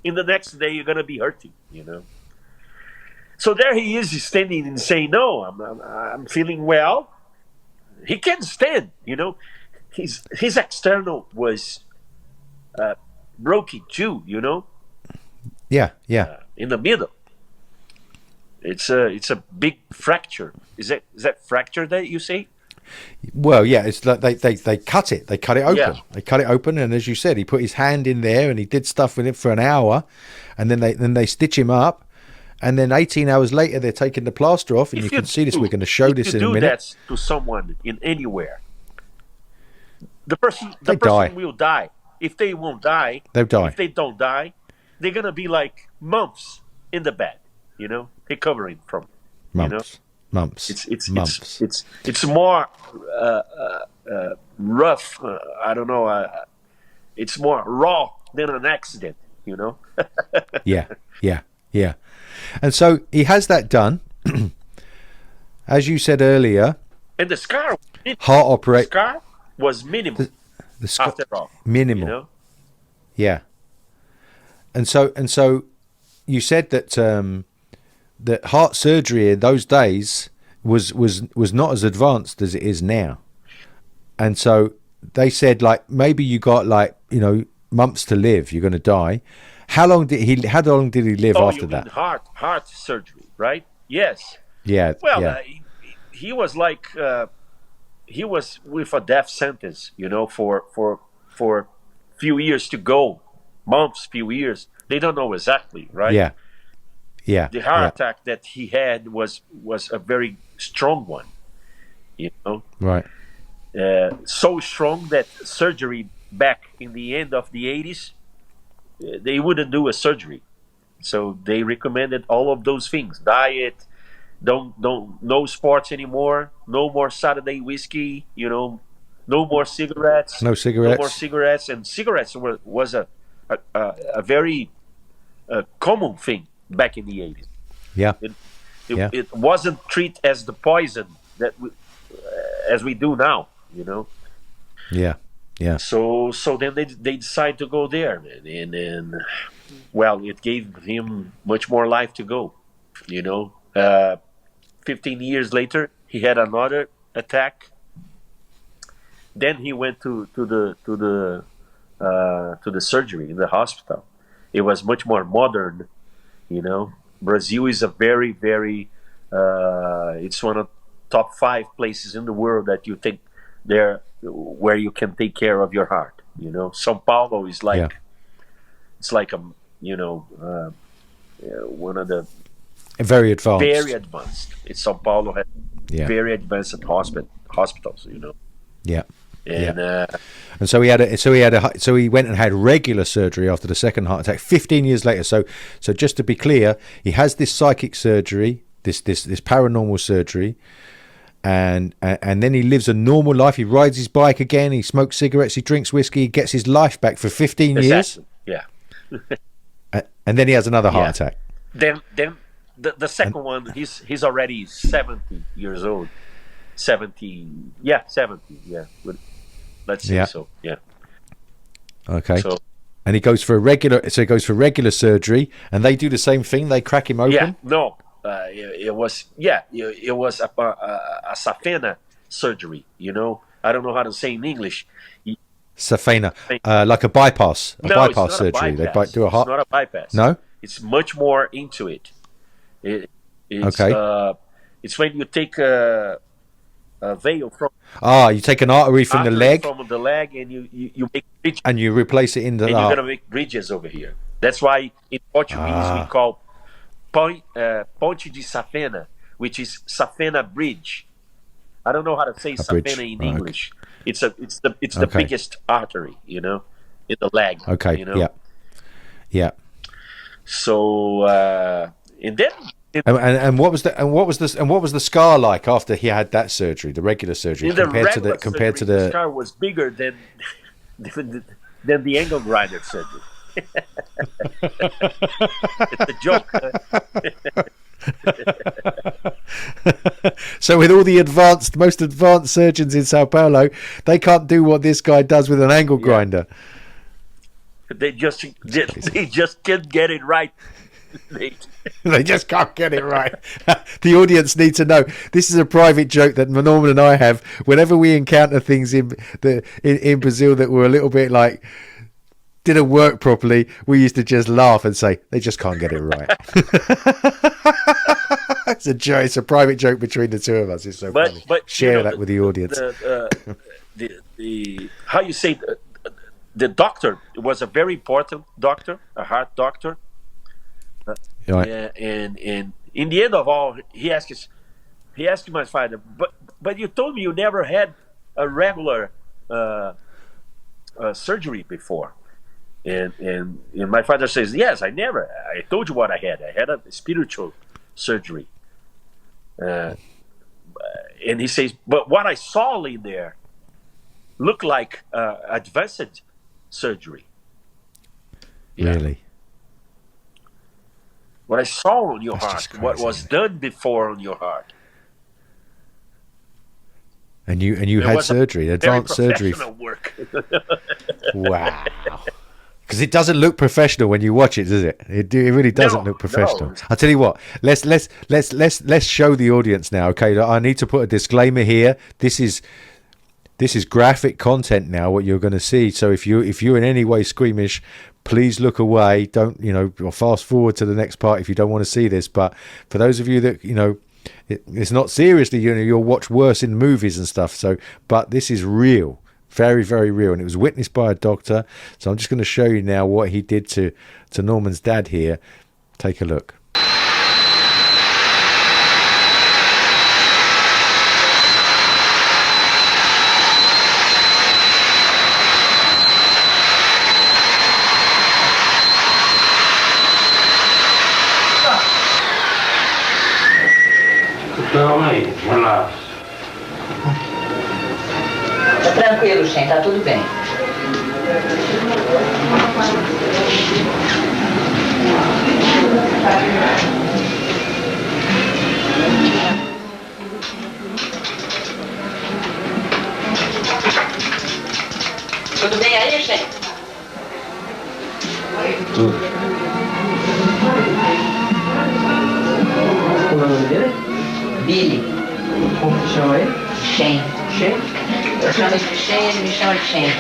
in the next day you're gonna be hurting. You know. So there he is standing and saying, "No, I'm feeling well." He can't stand. You know, his external was broken too. You know, Yeah. in the middle. It's a big fracture. Is that fracture that you say? Well, yeah, it's like they cut it. They cut it open. Yeah. They cut it open, and as you said, he put his hand in there and he did stuff with it for an hour, and then they stitch him up, and then 18 hours later they're taking the plaster off, and you can see this. We're going to show this in a minute. If you do that to someone in anywhere, the person die. will die. If they won't die, They'll die. If they don't die, they're gonna be like months in the bed. You know, recovering from. Months. It's more rough. I don't know. It's more raw than an accident. You know. Yeah. And so he has that done, as you said earlier. And the scar. Heart operate. The scar was minimal. The scar, after all, minimal. You know? Yeah. And so, you said that that heart surgery in those days was not as advanced as it is now, and so they said like maybe you got like months to live. You're going to die. How long did he live after that? Heart surgery, right? Yes. Yeah. Well, yeah. He was like he was with a death sentence, for few years to go, months, few years. They don't know exactly, right? Yeah. The heart attack that he had was a very strong one, Right. So strong that surgery back in the end of the 80s, they wouldn't do a surgery. So they recommended all of those things: diet, no sports anymore, no more Saturday whiskey, no more cigarettes, No cigarettes. no more cigarettes, and cigarettes was a very common thing back in the 80s. Yeah. It wasn't treated as the poison that as we do now, Yeah. So then they decide to go there, and well, it gave him much more life to go. 15 years later, he had another attack. Then he went to the surgery in the hospital. It was much more modern. Brazil is a very, very it's one of top 5 places in the world that you think there where you can take care of your heart. São Paulo is like it's like one of the Very advanced. very advanced. In São Paulo had very advanced hospitals, you know. Yeah. And And so he went and had regular surgery after the second heart attack 15 years later. So just to be clear, he has this psychic surgery, this paranormal surgery, and then he lives a normal life. He rides his bike again, he smokes cigarettes, he drinks whiskey, he gets his life back for 15 years. Yeah. And then he has another heart attack. Then the second one, he's already 70 years old. 70, yeah. Let's say so. Yeah. Okay. So, and he goes for regular surgery, and they do the same thing. They crack him open. Yeah. No. It was a safena surgery. You know, I don't know how to say in English. Safena, like a bypass. Bypass surgery. They do a heart. It's not a bypass. No. It's much more into it. It's, okay. It's when you take a veil from. You take an artery from the leg. From the leg, and you make bridges. And you replace it in the heart. And you're gonna make bridges over here. That's why in Portuguese we call Ponte de Safena, which is Safena Bridge. I don't know how to say Safena in English. It's the biggest artery, you know, in the leg. Okay. You know? Yeah. So and then. And what was the scar like after he had that surgery, the regular surgery, compared to the scar was bigger than the angle grinder surgery. It's a joke. So with all the most advanced surgeons in Sao Paulo, they can't do what this guy does with an angle grinder. They just can't get it right. They just can't get it right. The audience need to know this is a private joke that Norman and I have whenever we encounter things in Brazil that were a little bit like didn't work properly. We used to just laugh and say they just can't get it right. It's a joke. It's a private joke between the two of us. It's so funny. But share that with the audience. The how you say the doctor was a very important doctor, a heart doctor. Right. Yeah, and in the end of all, he asked my father, but you told me you never had a regular surgery before, and my father says, yes, I told you what I had. I had a spiritual surgery, and he says, but what I saw in there looked like advanced surgery. Really. What I saw on your heart, what was done before on your heart. And you had surgery, advanced surgery. Work. Wow. Because it doesn't look professional when you watch it, does it? It really doesn't look professional. No. I'll tell you what. Let's show the audience now. Okay, I need to put a disclaimer here. This is graphic content now. What you're going to see. So if you're in any way squeamish, please look away. Don't or fast forward to the next part if you don't want to see this. But for those of you that it's not seriously, you'll watch worse in movies and stuff. So, but this is real, very, very real, and it was witnessed by a doctor. So I'm just going to show you now what he did to Norman's dad here. Take a look. Calma aí, relaxa. Tranquilo, Shen, tá tudo bem. Tudo bem aí, Shen? Tudo. Qual é o nome dele? Billy. Como que chama ele? Shen. Shen? Eu chamo ele de Shen, ele me chama de Shen.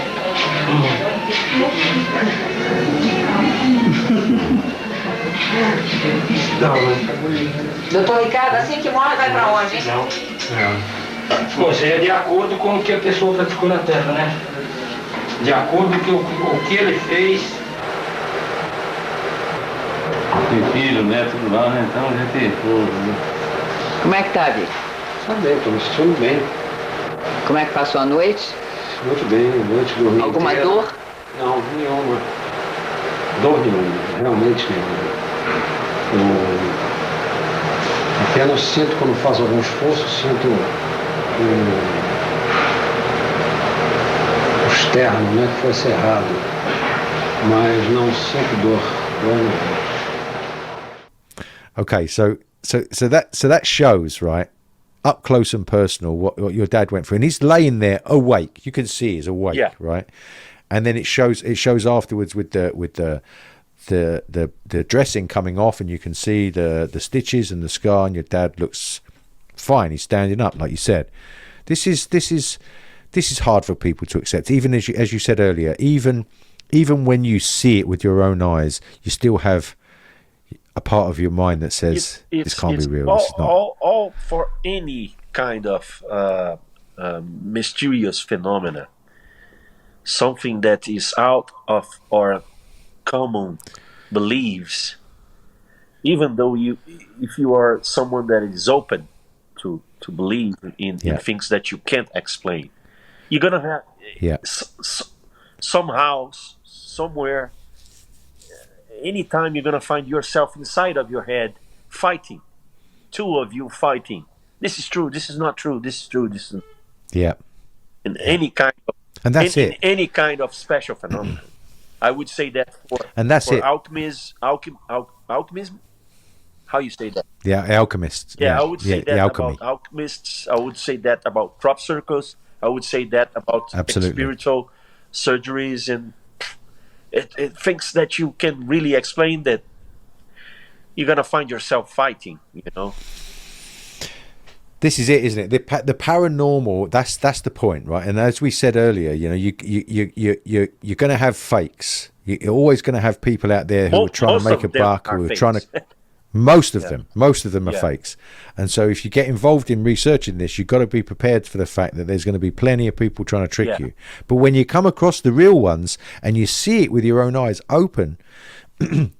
Doutor Ricardo, assim que morre, vai pra onde, hein? Não. Pô, isso é de acordo com o que a pessoa praticou na Terra, né? De acordo com o que ele fez. Tem filho, neto, tudo lá, né? Então a gente... Como é que tá, Vic? Tá bem, tô me sentindo bem. Como é que passou a noite? Muito bem, noite dormi Alguma inteira. dor? Não, nenhuma. Dor nenhuma, realmente nenhuma. Apenas sinto, quando faço algum esforço, sinto o externo, né, que foi cerrado. Mas não sinto dor nenhuma. Okay, so that shows, right, up close and personal what your dad went through, and he's laying there awake. You can see he's awake, Yeah. right? And then it shows afterwards with the dressing coming off, and you can see the stitches and the scar, and your dad looks fine. He's standing up, like you said. This is hard for people to accept. Even as you said earlier, even when you see it with your own eyes, you still have a part of your mind that says this can't be real. This is not. All for any kind of mysterious phenomena, something that is out of our common beliefs. Even though if you are someone that is open to believe in things that you can't explain, you're gonna have somehow, somewhere, anytime you're gonna find yourself inside of your head fighting, two of you fighting. This is true. This is not true. This is true. This is in any kind of, and that's it. Any kind of special phenomenon. I would say that for alchemism. How you say that? Yeah, alchemists. Yeah, I would say that alchemy. about alchemists. I would say that about crop circles. I would say that about spiritual surgeries, and it thinks that you can really explain that. You're gonna find yourself fighting, you know. This is it, isn't it? The paranormal. That's the point, right? And as we said earlier, you know, you're going to have fakes. You're always going to have people out there who are trying to make a buck, who are trying to. Most of them are fakes. And so, if you get involved in researching this, you've got to be prepared for the fact that there's going to be plenty of people trying to trick you. But when you come across the real ones and you see it with your own eyes open,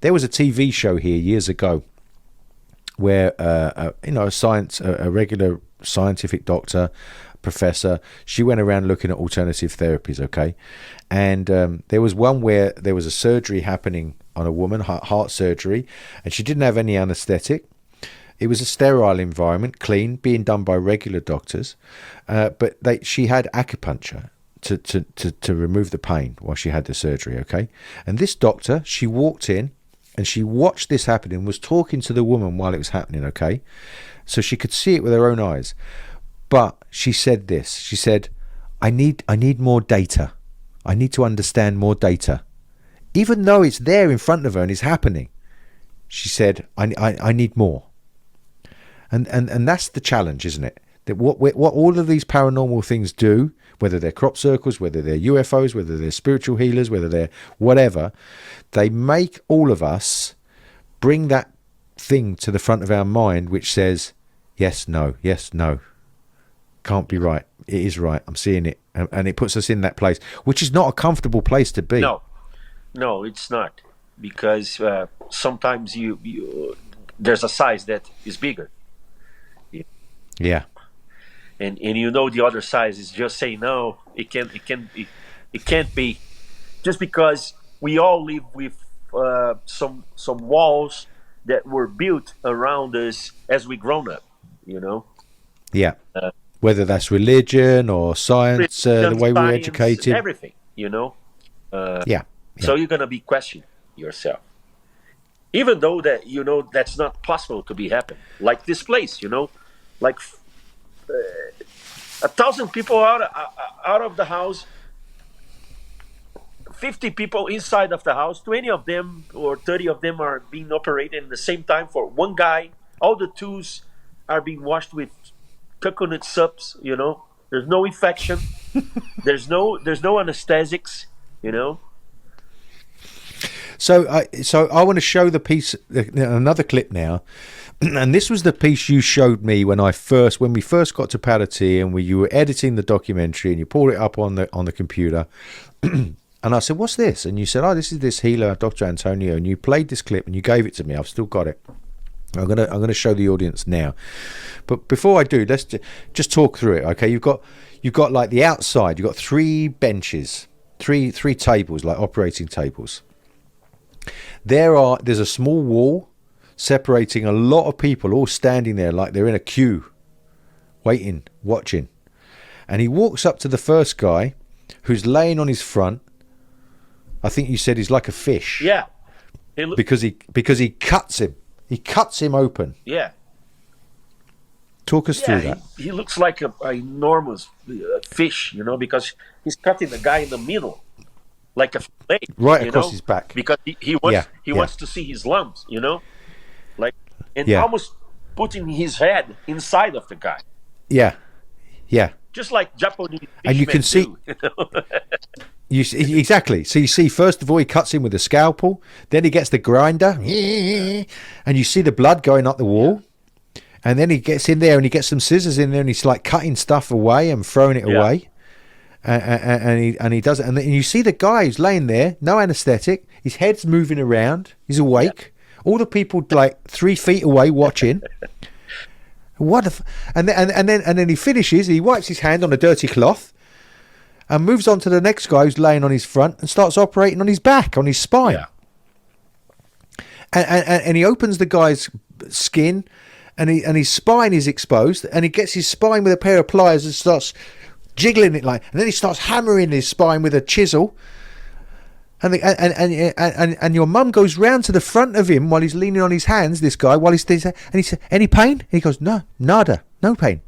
there was a TV show here years ago where a regular scientific doctor, professor, she went around looking at alternative therapies, okay? And there was one where there was a surgery happening on a woman, heart surgery, and she didn't have any anesthetic. It was a sterile environment, clean, being done by regular doctors, but she had acupuncture to remove the pain while she had the surgery, okay? And this doctor, she walked in, and she watched this happening, was talking to the woman while it was happening, okay? So she could see it with her own eyes. But she said this. She said, I need more data. I need to understand more data. Even though it's there in front of her and it's happening, she said, I need more. And that's the challenge, isn't it? That what all of these paranormal things do, whether they're crop circles, whether they're UFOs, whether they're spiritual healers, whether they're whatever, they make all of us bring that thing to the front of our mind which says, yes, no, can't be right. It is right. I'm seeing it. And it puts us in that place, which is not a comfortable place to be. No, it's not. Because sometimes you there's a size that is bigger. Yeah. And you know the other size is just saying no, it can't be, just because we all live with some walls that were built around us as we grown up, you know. Yeah. Whether that's religion or science, the way we're educated, everything, you know. Yeah. So you're gonna be questioning yourself, even though that you know that's not possible to be happen. Like this place, you know, like 1,000 people out of the house, 50 people inside of the house, 20 of them or 30 of them are being operated at the same time for one guy. All the tools are being washed with coconut subs, you know. There's no infection. there's no anesthetics, you know. So I want to show the piece, another clip now, and this was the piece you showed me when we first got to Powder Tea, and you were editing the documentary, and you pulled it up on the computer, And I said, what's this? And you said, oh, this is this healer, Dr. Antonio. And you played this clip and you gave it to me. I've still got it. I'm gonna show the audience now. But before I do, let's just talk through it. Okay, you've got like the outside. You've got 3 benches, three tables, like operating tables. There's a small wall separating a lot of people all standing there like they're in a queue, waiting, watching. And he walks up to the first guy who's laying on his front. I think you said he's like a fish. Yeah. Because he cuts him. He cuts him open. Yeah. Talk us through that. He looks like an enormous fish, you know, because he's cutting the guy in the middle, like a fillet, right across his back. Because he wants to see his lumps, you know, like, and almost putting his head inside of the guy. Yeah. Just like Japanese. And you can see. You see, exactly. So you see, first of all, he cuts him with a scalpel. Then he gets the grinder, and you see the blood going up the wall. And then he gets in there and he gets some scissors in there and he's like cutting stuff away and throwing it away. And he does it. And then you see the guy who's laying there, no anesthetic. His head's moving around. He's awake. All the people like 3 feet away watching. And then he finishes. He wipes his hand on a dirty cloth. And moves on to the next guy who's laying on his front and starts operating on his back, on his spine. And he opens the guy's skin, and his spine is exposed, and he gets his spine with a pair of pliers and starts jiggling it and then he starts hammering his spine with a chisel. And your mum goes round to the front of him while he's leaning on his hands. This guy, while he's there, and he said, "Any pain?" And he goes, "No, nada, no pain."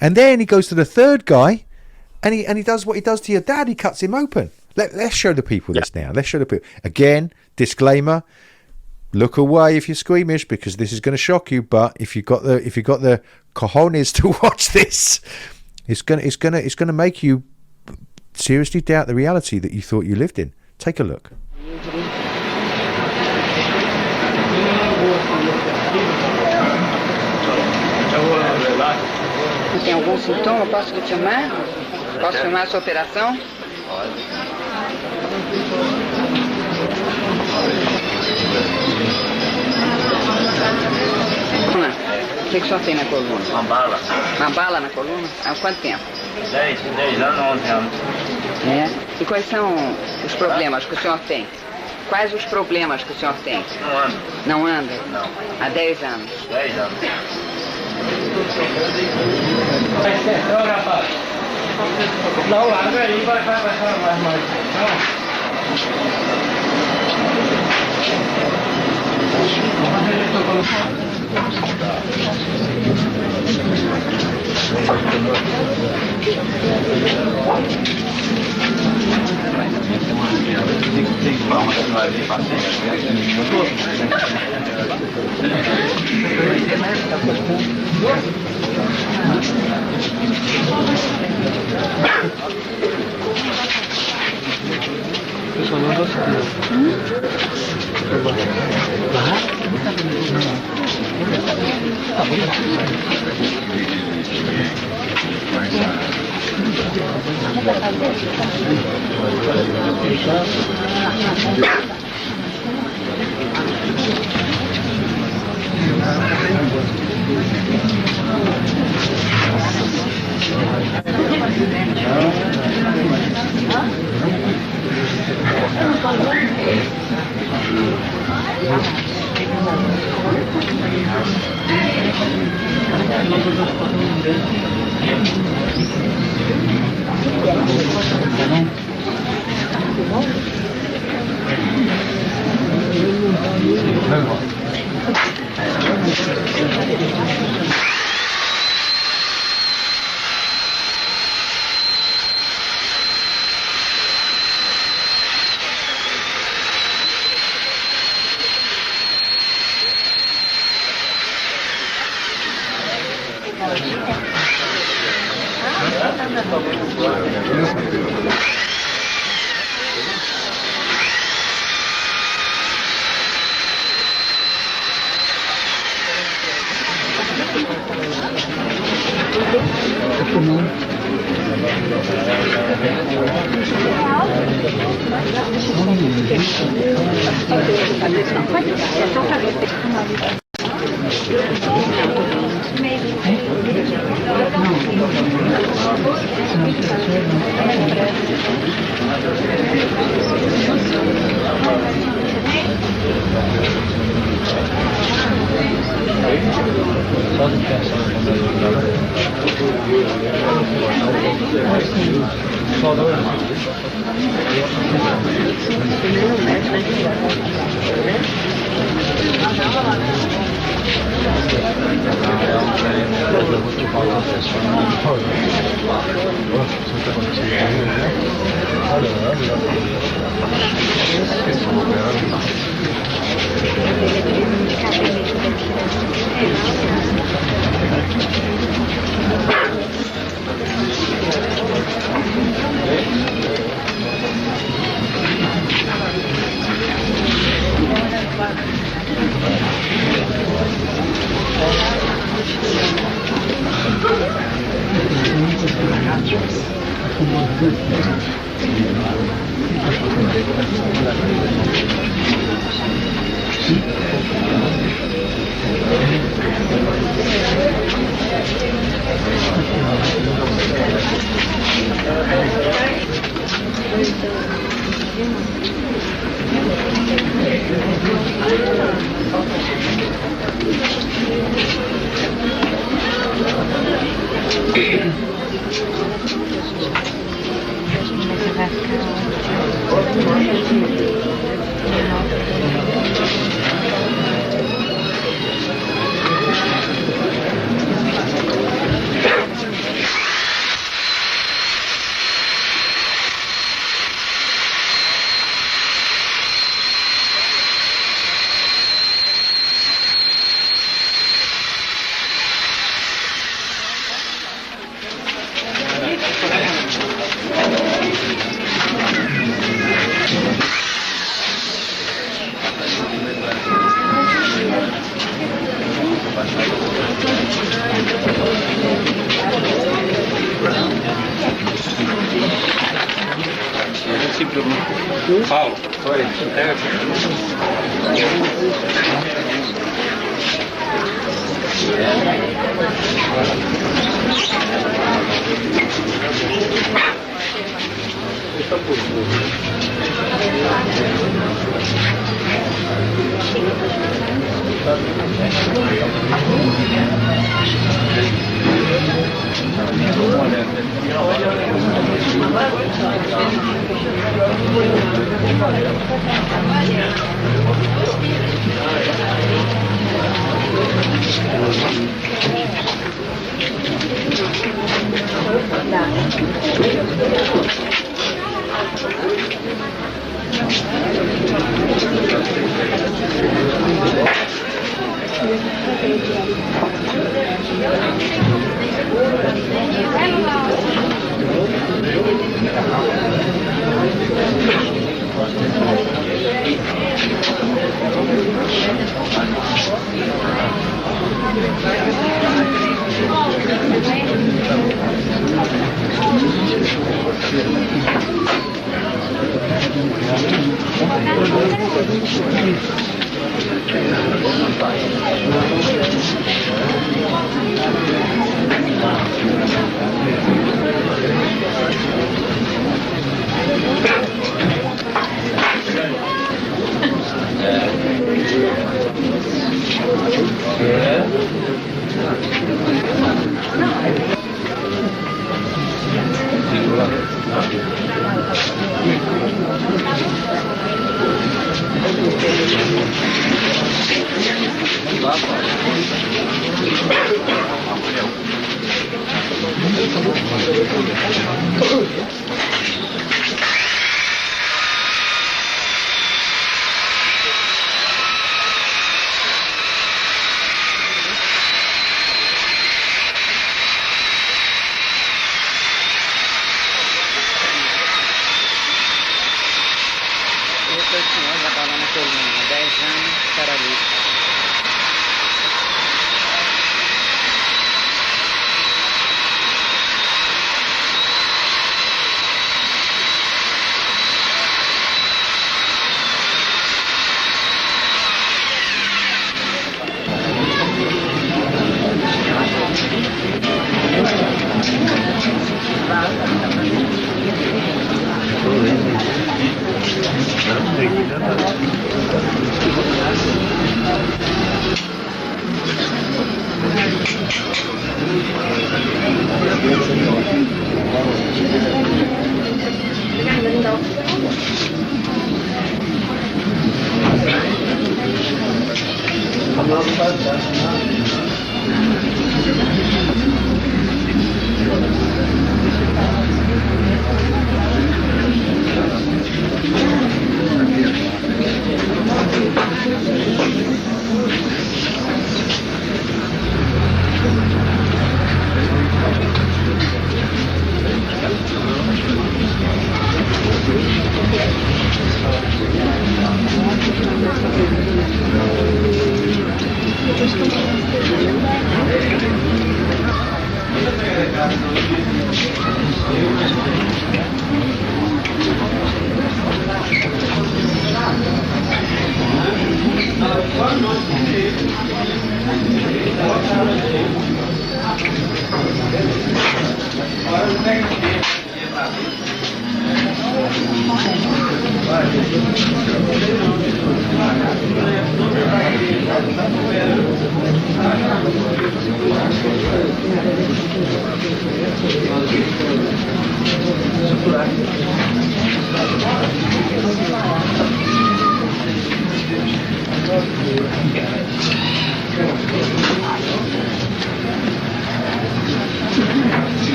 And then he goes to the third guy. And he does what he does to your dad. He cuts him open. Let's show the people this now. Let's show the people. Again, disclaimer: look away if you're squeamish, because this is going to shock you. But if you've got the cojones to watch this, it's gonna make you seriously doubt the reality that you thought you lived in. Take a look. Tem algum sintoma? Posso lhe filmar? Posso filmar a sua operação? Vamos lá. O que o senhor tem na coluna? Uma bala. Uma bala na coluna? Há quanto tempo? 10 anos, 11 anos. É? E quais são os problemas que o senhor tem? Quais os problemas que o senhor tem? Não ando. Não anda? Não. Há 10 anos? 10 anos. Não, larga aí, vai mais. Paulo, oi,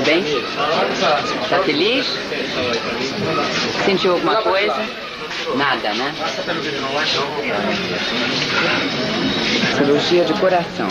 Bem? Tá feliz? Sentiu alguma coisa? Nada, né? Cirurgia de coração.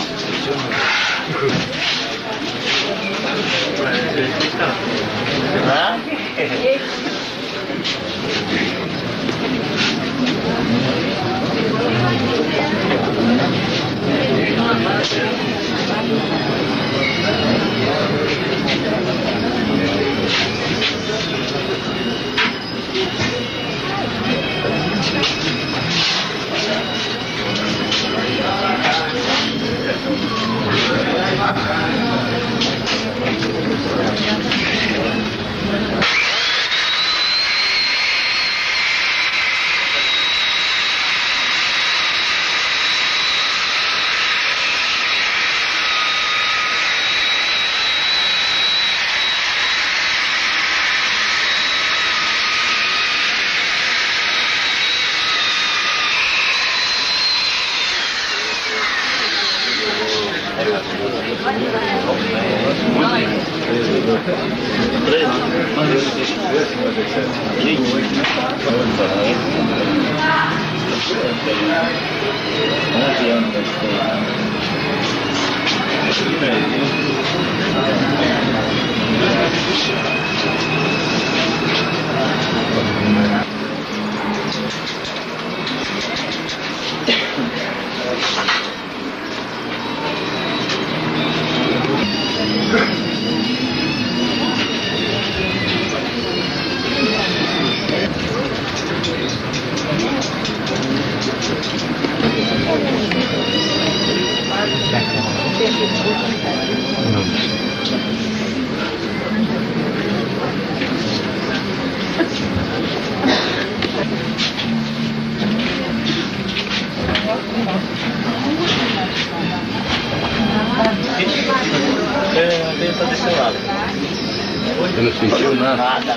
Você não sentiu nada? Nada.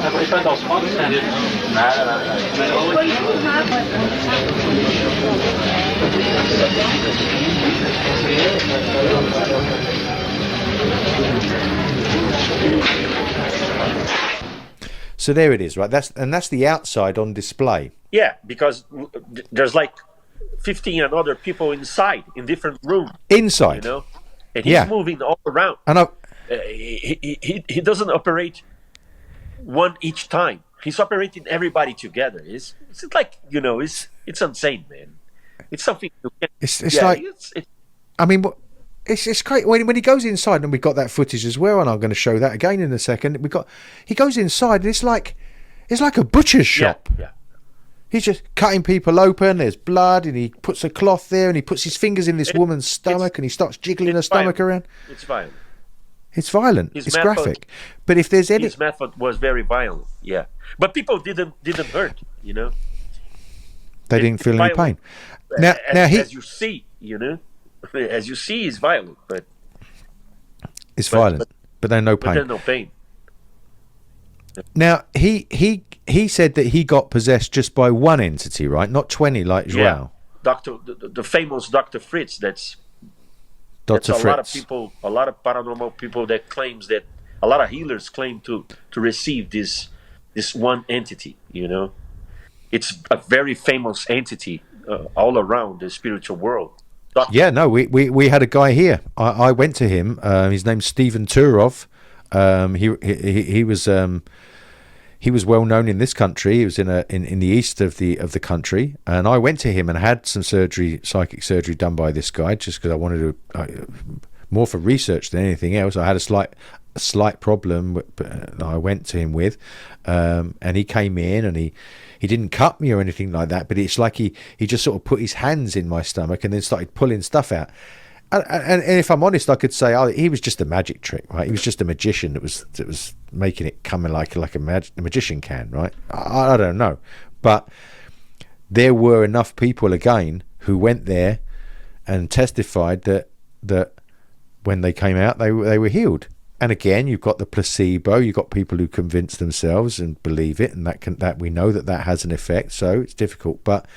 Tá começando a dar os pontos? Nada. So there it is, right? That's the outside on display. Yeah, because there's like 15 other people inside in different rooms. Inside, you know, and he's moving all around. And he doesn't operate one each time. He's operating everybody together. It's like, you know, it's insane, man. It's something. I mean, it's great when he goes inside, and we've got that footage as well, and I'm going to show that again in a second. He goes inside, and it's like a butcher's shop. Yeah. He's just cutting people open. There's blood, and he puts a cloth there, and he puts his fingers in this woman's stomach, and he starts jiggling her stomach around. It's violent. It's violent. It's graphic. But if there's any, his method was very violent. Yeah, but people didn't hurt. They didn't feel any pain. As you see, as you see, he's violent, but it's violent. But there's no pain. But there's no pain. Now he said that he got possessed just by one entity, right? Not 20 like Joao. Yeah. The famous Dr. Fritz. That's Dr. a Fritz. lot of people, a lot of paranormal people that claims that a lot of healers claim to receive this one entity. It's a very famous entity all around the spiritual world. Yeah, no, we had a guy here. I went to him. His name's Stephen Turov. He was well known in this country. He was in the east of the country, and I went to him and had some psychic surgery done by this guy, just because I wanted to more for research than anything else. I had a slight problem that I went to him with, and he came in and he didn't cut me or anything like that, but it's like he just sort of put his hands in my stomach and then started pulling stuff out. And if I'm honest, I could say he was just a magic trick, right? He was just a magician that was making it come in like a magician can, right? I don't know, but there were enough people again who went there and testified that when they came out, they were healed. And again, you've got the placebo. You've got people who convince themselves and believe it, and that we know that has an effect. So it's difficult, but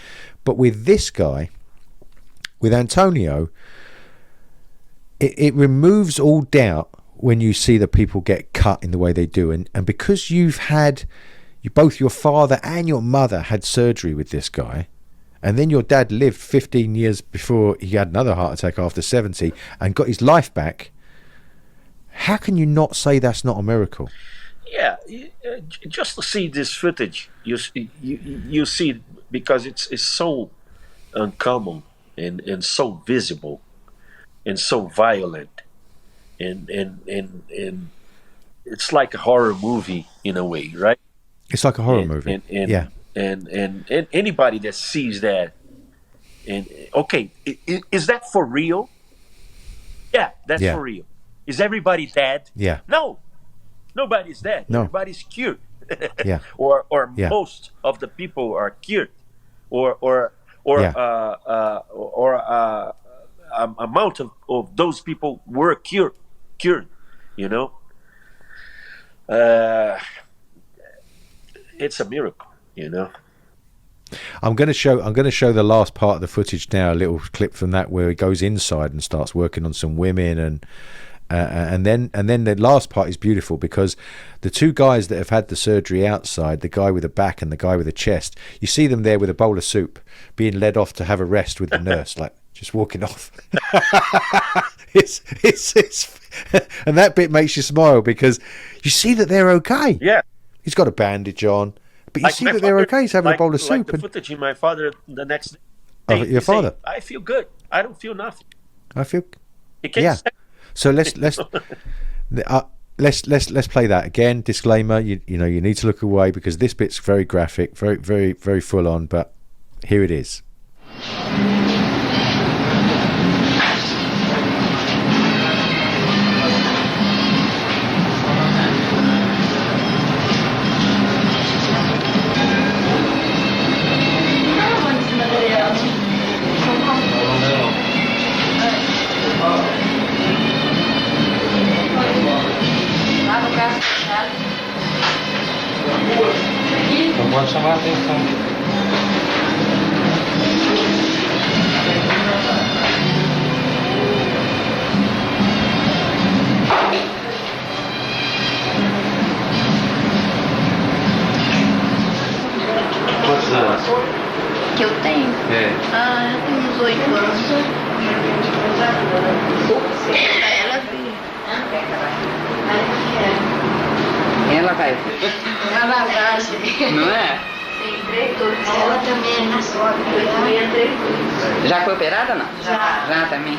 with this guy, with Antonio. It removes all doubt when you see that people get cut in the way they do, and because both your father and your mother had surgery with this guy, and then your dad lived 15 years before he had another heart attack after 70 and got his life back. How can you not say that's not a miracle? Yeah, just to see this footage, you see, because it's so uncommon and so visible. And so violent, and it's like a horror movie in a way, right? It's like a horror movie. Yeah. And anybody that sees that, and okay, is that for real? Yeah, that's for real. Is everybody dead? Yeah. No, nobody's dead. No. Everybody's cured. Yeah. Or most of the people are cured, or amount of those people were cured. It's a miracle. I'm going to show the last part of the footage now, a little clip from that where he goes inside and starts working on some women, and then the last part is beautiful because the two guys that have had the surgery outside, the guy with the back and the guy with the chest, you see them there with a bowl of soup being led off to have a rest with the nurse, like just walking off. it's and that bit makes you smile because you see that they're okay. Yeah, he's got a bandage on, but you see that they're okay. He's having a bowl of soup. The footage in my father the next day. Your father? I feel good. I don't feel nothing. I feel. Yeah. So let's play that again. Disclaimer: you need to look away because this bit's very graphic, very very very full on. But here it is. Não pode chamar a atenção. Quantos anos? Que eu tenho? É. Ah, eu tenho uns 8 anos. Ela veio. Ela vai. Ela vai. Não é? Ela também é na sogra. Já foi operada ou não? Já. Já também?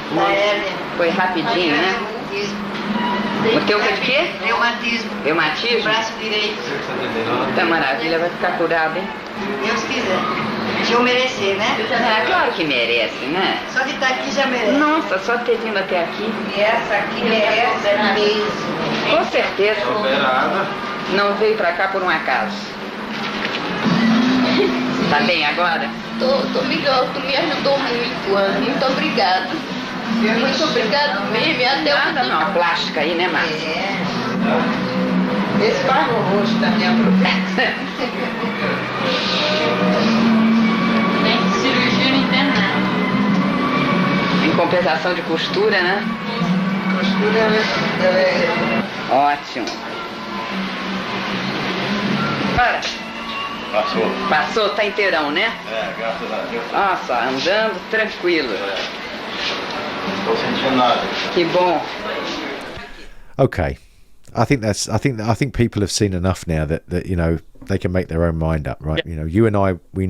Foi rapidinho, né? O teu foi de quê? Reumatismo. Reumatismo? Braço direito. Tá maravilha, vai ficar curado, hein? Deus quiser. Se eu merecer, né? Ah, claro que merece, né? Só de estar aqui já merece. Nossa, só ter vindo até aqui. E essa aqui merece mesmo. Com certeza. Não veio pra cá por um acaso. Tá bem agora? Tô melhor, tu me ajudou muito, Ana. Muito obrigada. Muito obrigada mesmo. E até Nada não, a plástica aí, né, Márcia? Esse faz no rosto também, aproveita. Nem cirurgia não tem nada. Em compensação de costura, né? Costura Ótimo. Para. Passou, tá inteirão, né? Graças a Deus. Nossa, andando tranquilo. Não sentindo nada. Que bom. Okay. I think people have seen enough now that they can make their own mind up, right? Yeah. You and I, we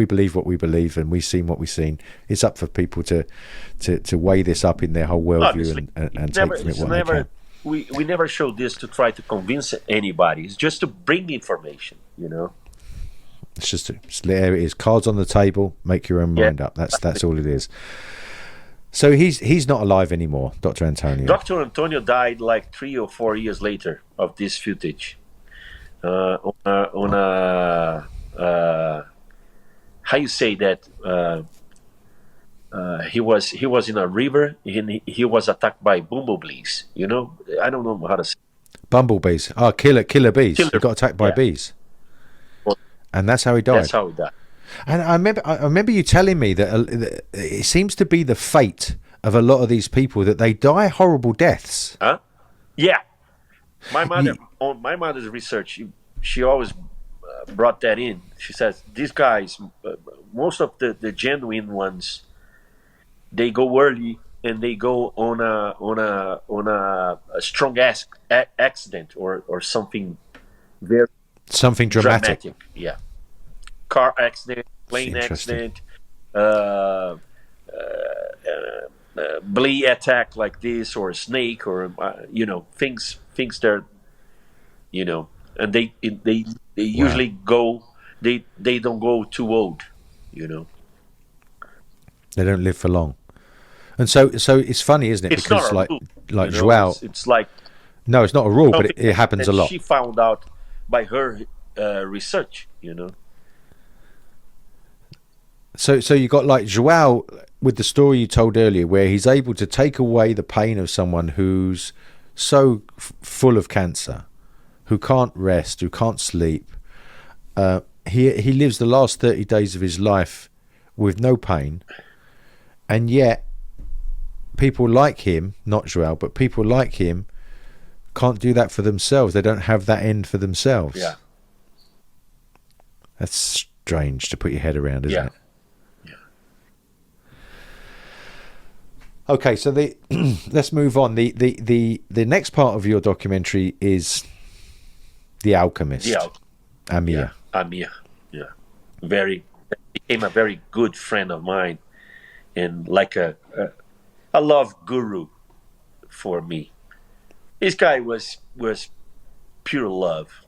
believe what we believe, and we've seen what we've seen. It's up for people to weigh this up in their whole worldview and take from it what they can. We never show this to try to convince anybody. It's just to bring information, It's there it is. Cards on the table. Make your own mind up. That's all it is. So he's not alive anymore, Dr. Antonio. Dr. Antonio died like 3 or 4 years later of this footage. How you say that? He was in a river and he was attacked by bumblebees. I don't know how to say. Bumblebees. Oh, killer bees. He got attacked by bees, and that's how he died. That's how he died. And I remember you telling me that it seems to be the fate of a lot of these people that they die horrible deaths. Huh? Yeah. My mother, on my mother's research, she always brought that in. She says these guys, most of the genuine ones, they go early and they go on a strong accident or something very something dramatic. Yeah. Car accident, plane accident, bee attack like this, or a snake, or things that and they usually go. They don't go too old, They don't live for long, and so it's funny, isn't it? It's because not like Joao, it's like no, it's not a rule, but it happens a lot. She found out by her research, So you got like Joao with the story you told earlier, where he's able to take away the pain of someone who's so full of cancer, who can't rest, who can't sleep. He lives the last 30 days of his life with no pain, and yet people like him, not Joao, but people like him can't do that for themselves. They don't have that end for themselves. Yeah. That's strange to put your head around, isn't it? Okay, so let's move on. The next part of your documentary is The Alchemist. Amyr. Amyr. Yeah. Became a very good friend of mine, and like a love guru for me. This guy was pure love,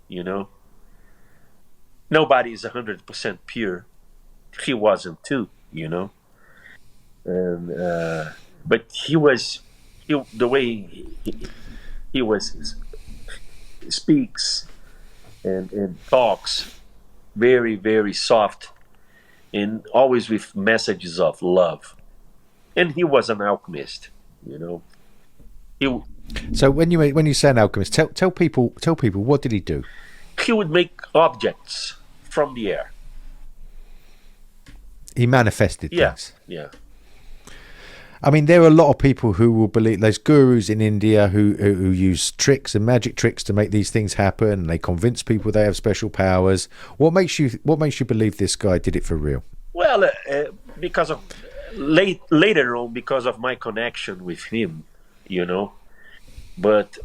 Nobody is 100% pure. He wasn't too, and but the way he speaks and talks very, very soft, and always with messages of love. And he was an alchemist, So when you say an alchemist, tell people what did he do? He would make objects from the air. He manifested things. Yeah. I mean, there are a lot of people who will believe. There's gurus in India who use tricks and magic tricks to make these things happen, and they convince people they have special powers. What makes you believe this guy did it for real? Well, because of later on, because of my connection with him, But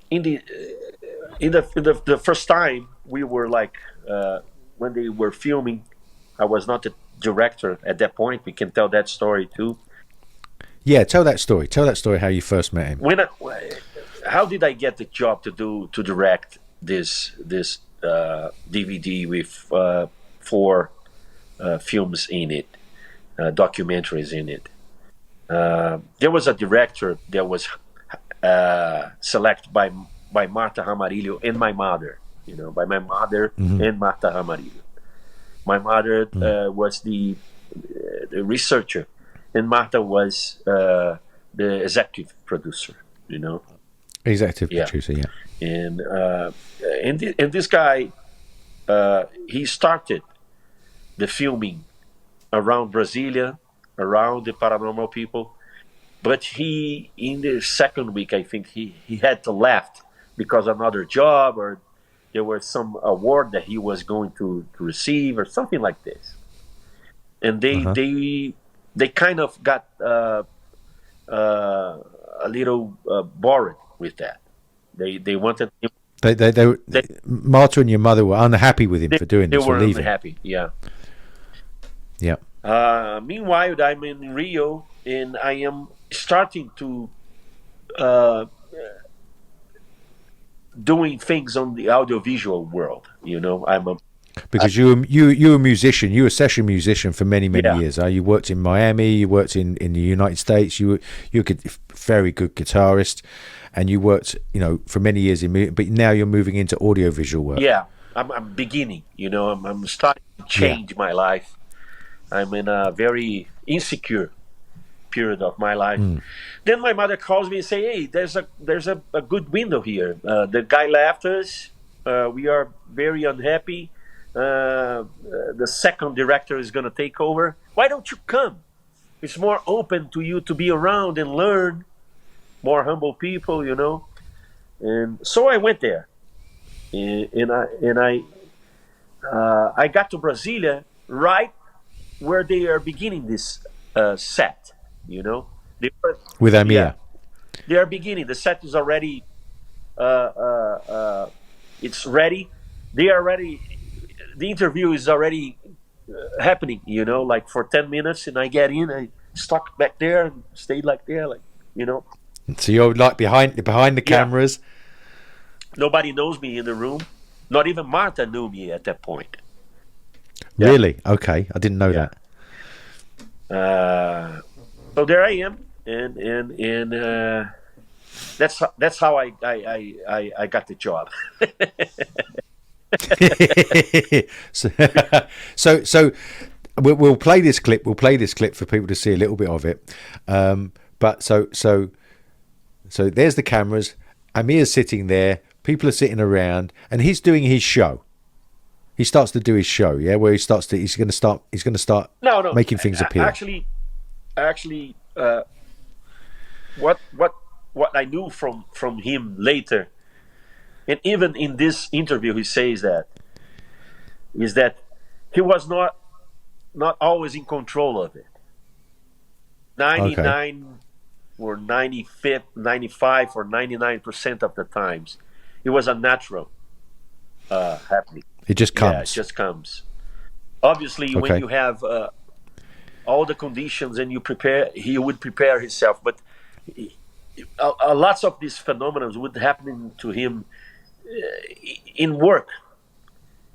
in the first time we were like when they were filming, I was not the director at that point. We can tell that story too. Yeah, tell that story. Tell that story how you first met him. How did I get the job to direct this DVD with 4 films in it, documentaries in it. There was a director that was selected by Marta Ramarillo and my mother. By my mother and Marta Ramarillo. My mother was the researcher, and Marta was the executive producer. Executive producer, yeah. And this guy, he started the filming around Brasilia, around the paranormal people, but in the second week, I think he had to left because another job, or there was some award that he was going to receive or something like this. And they kind of got a little bored with that. They wanted him. Marta and your mother were unhappy with him for doing this, for leaving. They were unhappy, yeah. Yeah. Meanwhile, I'm in Rio, and I am starting to doing things on the audiovisual world. Because you were a musician, you were a session musician for many years. You worked in Miami, you worked in the United States. You were a very good guitarist, and you worked for many years in. But now you're moving into audiovisual work. Yeah, I'm beginning. I'm starting to change my life. I'm in a very insecure period of my life. Then my mother calls me and say, "Hey, there's a good window here. The guy left us. We are very unhappy. The second director is going to take over. Why don't you come? It's more open to you to be around and learn. More humble people, And so I went there, and I got to Brasilia right where they are beginning this set. With Amyr. Yeah, they are beginning. The set is already. It's ready. They are ready. The interview is already happening. Like for 10 minutes, and I get in. I stuck back there and stayed like there, So you're like behind the cameras. Nobody knows me in the room. Not even Marta knew me at that point. Yeah. Really? Okay, I didn't know that. So there I am, and that's how I got the job. so we'll play this clip. We'll play this clip for people to see a little bit of it. But so there's the cameras. Amyr's sitting there. People are sitting around, and he's doing his show. He starts to do his show, where he's going to start making things appear. Actually, what I knew from him later, and even in this interview, he says is that he was not always in control of it. 99 or 95 or 99% of the times, it was a natural happening. It just comes. Yeah, it just comes. Obviously, when you have all the conditions and you prepare, he would prepare himself. But lots of these phenomena would happen to him in work,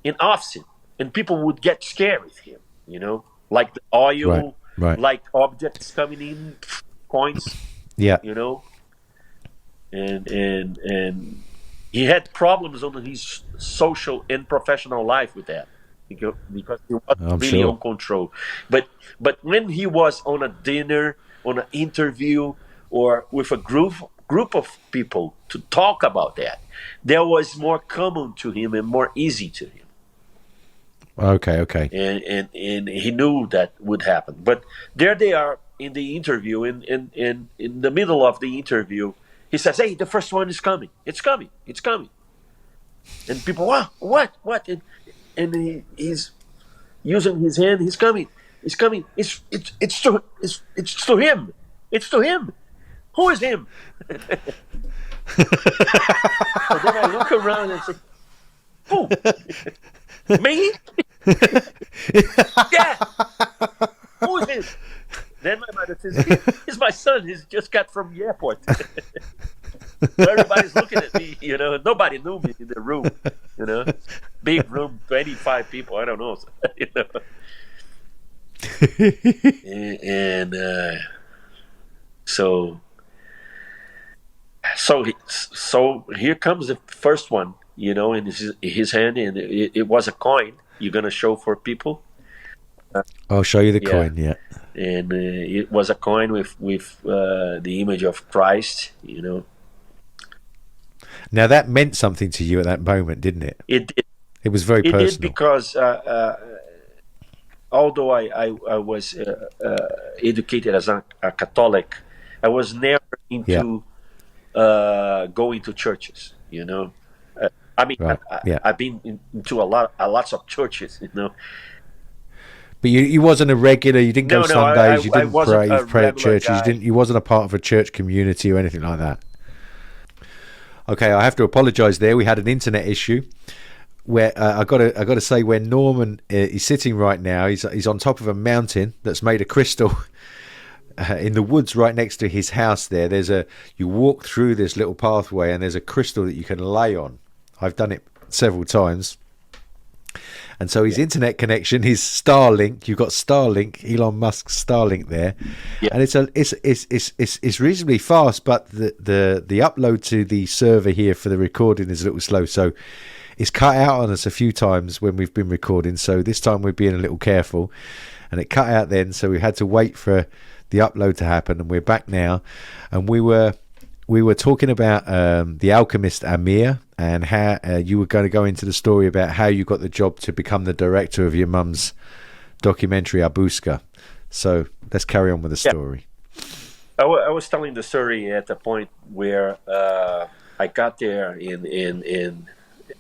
in office, and people would get scared with him. Like the oil, right. Like objects coming in, coins. Yeah. And he had problems on his social and professional life with that because he wasn't really on control. But when he was on a dinner, on an interview, or with a group of people to talk about that was more common to him and more easy to him. Okay. And he knew that would happen. But there they are in the interview, and in the middle of the interview, he says, "Hey, the first one is coming. It's coming. And people, wow, what? And he's using his hand. He's coming. It's to him. It's to him. Who is him?" So then I look around and say, "Who? Me? Yeah. Who is him?" Then my mother says, "He's my son. He's just got from the airport." Everybody's looking at me, nobody knew me in the room, big room, 25 people, I don't know, you know. And so here comes the first one, in his hand, and it was a coin. You're gonna show for people. I'll show you the coin. Yeah, and it was a coin with the image of Christ. Now that meant something to you at that moment, didn't it? It did. It was very personal. It did because although I was educated as a Catholic, I was never into going to churches. I mean, right. I've been into lots of churches. But you wasn't a regular. You didn't go Sundays. You didn't pray at churches. You wasn't a part of a church community or anything like that. Okay, I have to apologise there. We had an internet issue where I got to say, where Norman is sitting right now, he's on top of a mountain that's made of crystal in the woods right next to his house. You walk through this little pathway and there's a crystal that you can lay on. I've done it several times. And so his internet connection, his Starlink, you've got Starlink, Elon Musk's Starlink there, and it's reasonably fast, but the upload to the server here for the recording is a little slow. So it's cut out on us a few times when we've been recording. So this time we're being a little careful, and it cut out then. So we had to wait for the upload to happen, and we're back now. And we were talking about the alchemist Amyr, and how you were going to go into the story about how you got the job to become the director of your mum's documentary A Busca. So let's carry on with the story. I was telling the story at the point where I got there, in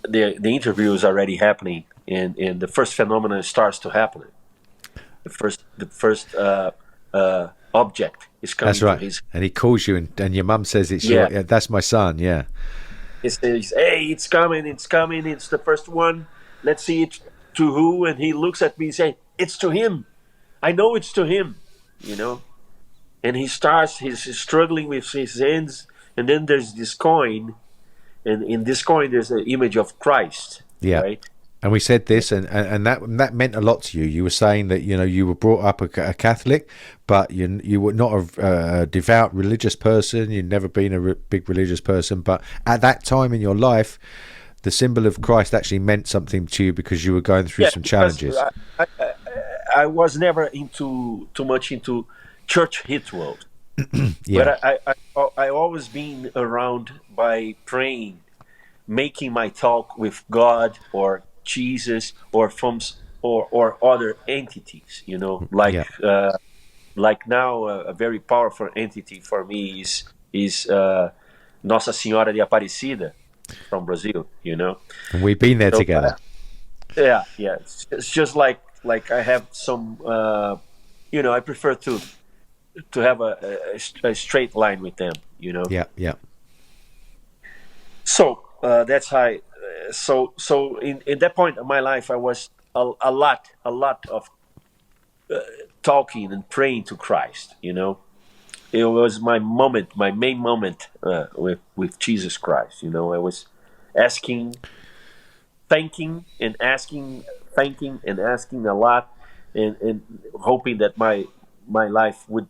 the interview is already happening, and the first phenomenon starts to happen. The first object is coming. That's right. To his... And he calls you, and your mum says, that's my son. Yeah. He says, "Hey, it's coming. It's the first one. Let's see it to who." And he looks at me and says, "It's to him. I know it's to him." And he's struggling with his hands, and then there's this coin, and in this coin there's an image of Christ. Yeah. Right? And we said this, and that meant a lot to you. You were saying that you were brought up a Catholic, but you were not a devout religious person. You'd never been a big religious person, but at that time in your life, the symbol of Christ actually meant something to you because you were going through some challenges. I was never too much into church rituals, but I always been around by praying, making my talk with God or Jesus or other entities, like now a very powerful entity for me is Nossa Senhora de Aparecida from Brazil, And we've been there together. It's just like I have some, I prefer to have a straight line with them, Yeah. So that's how. So in that point of my life, I was a lot of talking and praying to Christ. It was my main moment with Jesus Christ. I was thanking and asking a lot, and hoping that my life would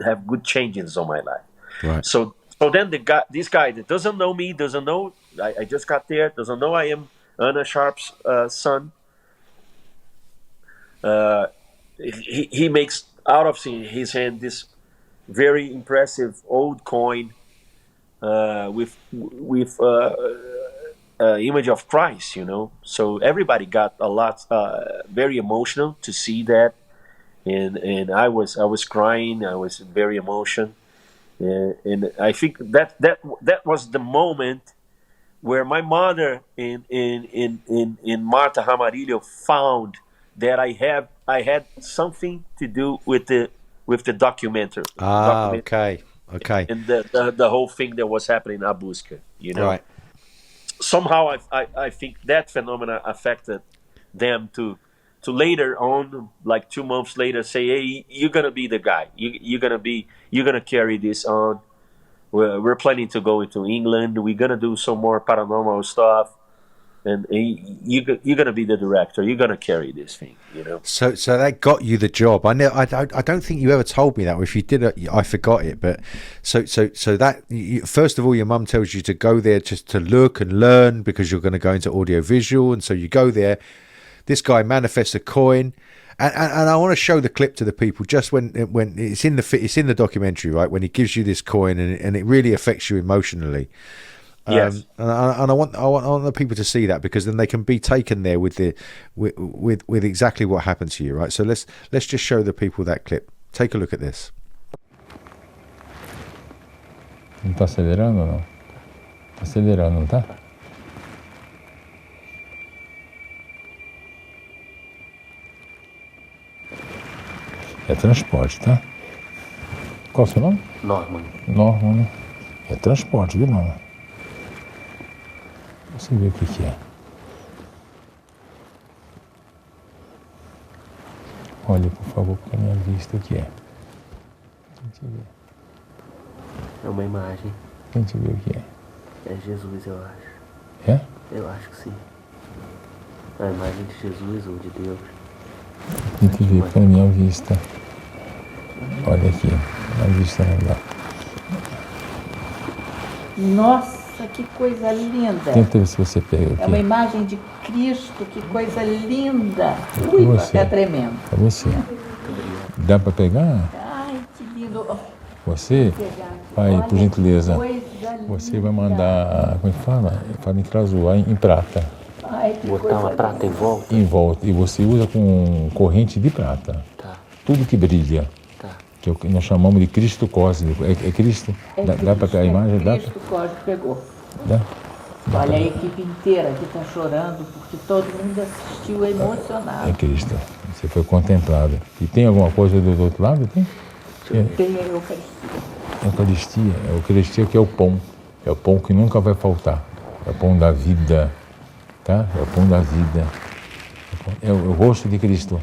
have good changes on my life. Right. So then this guy that doesn't know me, doesn't know I just got there, doesn't know I am Anna Sharp's son. He makes out of his hand this very impressive old coin with image of Christ. So everybody got a lot, very emotional to see that, and I was crying. I was very emotional. And I think that was the moment where my mother in Marta Ramarillo found that I had something to do with the documentary. Okay. And the whole thing that was happening in A Busca, Right. Somehow I think that phenomena affected them to later on, like 2 months later, say, "Hey, you're gonna be the guy. You're gonna carry this on." we're planning to go into England. We're gonna do some more paranormal stuff, and you're gonna be the director. You're gonna carry this thing, you know. So that got you the job. I don't think you ever told me that. Or if you did, I forgot it. But so that first of all, your mum tells you to go there just to look and learn because you're going to go into audiovisual, and so you go there. This guy manifests a coin. And I want to show the clip to the people just when it's in the documentary, right? When he gives you this coin and it really affects you emotionally. Yes. And I want the people to see that because then they can be taken there with exactly what happened to you, right? So let's just show the people that clip. Take a look at this. Não tá acelerando ou não? Tá acelerando, não tá? É transporte, tá? Qual é o seu nome? Norman. Norman, né? É transporte, viu, Norman? Você vê o que é. Olha, por favor, para minha vista o que é. Tente ver. É uma imagem. Tente ver o que é. É Jesus, eu acho. É? Eu acho que sim. A imagem de Jesus ou de Deus. Tente ver para minha vista. Olha aqui, a vista não dá. Nossa, que coisa linda! Tenta ver se você pega aqui. É uma imagem de Cristo, que coisa linda! Ui, você, é tremendo. É você. Dá para pegar? Ai, que lindo! Você, pai, por gentileza, você vai mandar, como é que fala? Fala em trasuar em prata. Ai, que botar uma prata em volta? Em volta. E você usa com corrente de prata. Tá. Tudo que brilha. Tá. Que é o que nós chamamos de Cristo cósmico. É Cristo? Dá para pegar a imagem? Cristo cósmico pegou. Dá? Olha a equipe inteira que está chorando, porque todo mundo assistiu emocionado. É Cristo. Você foi contemplado. E tem alguma coisa do outro lado? Tem? Tem a Eucaristia. Eucaristia. A Eucaristia que é o pão. É o pão que nunca vai faltar. É o pão da vida. Tá? É o pão da vida. É o rosto de Cristo.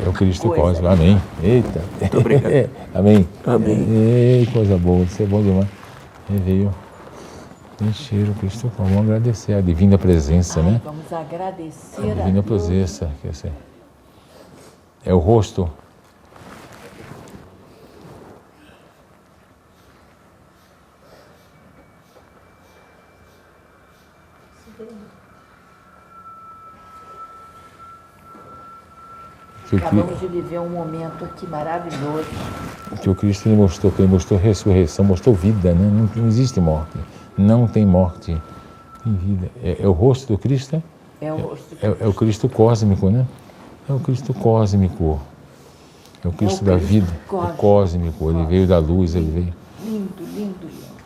É o Cristo cósmico. Amém. Eita. Muito obrigado. Amém. Amém. Ei, coisa boa. Isso é bom demais. Ele veio. Tem cheiro, Cristo cósmico. Vamos agradecer a divina presença, né? Vamos agradecer a divina presença. É o rosto. Acabamos de viver um momento aqui maravilhoso. Que o Cristo mostrou, que ele mostrou ressurreição, mostrou vida, né? Não existe morte. Não tem morte. Tem vida. É o rosto do Cristo? É o rosto do Cristo. É o Cristo cósmico, né? É o Cristo cósmico. É o Cristo da vida. É cósmico. Ele veio da luz, ele veio. Lindo, lindo, lindo.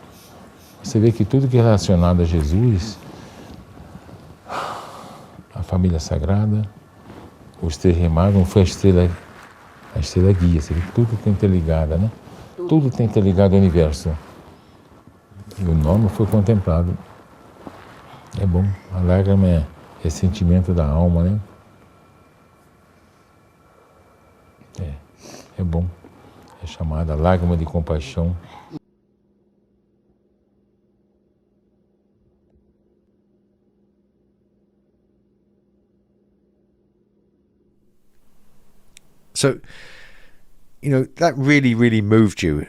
Você vê que tudo que é relacionado a Jesus, a família sagrada, os três remágicos, foi a estrela guia. Você vê que tudo tem interligado, né? Tudo tem interligado ao universo. E o nome foi contemplado. É bom. A lágrima é sentimento da alma, né? É bom. É chamada lágrima de compaixão. So, that really, really moved you.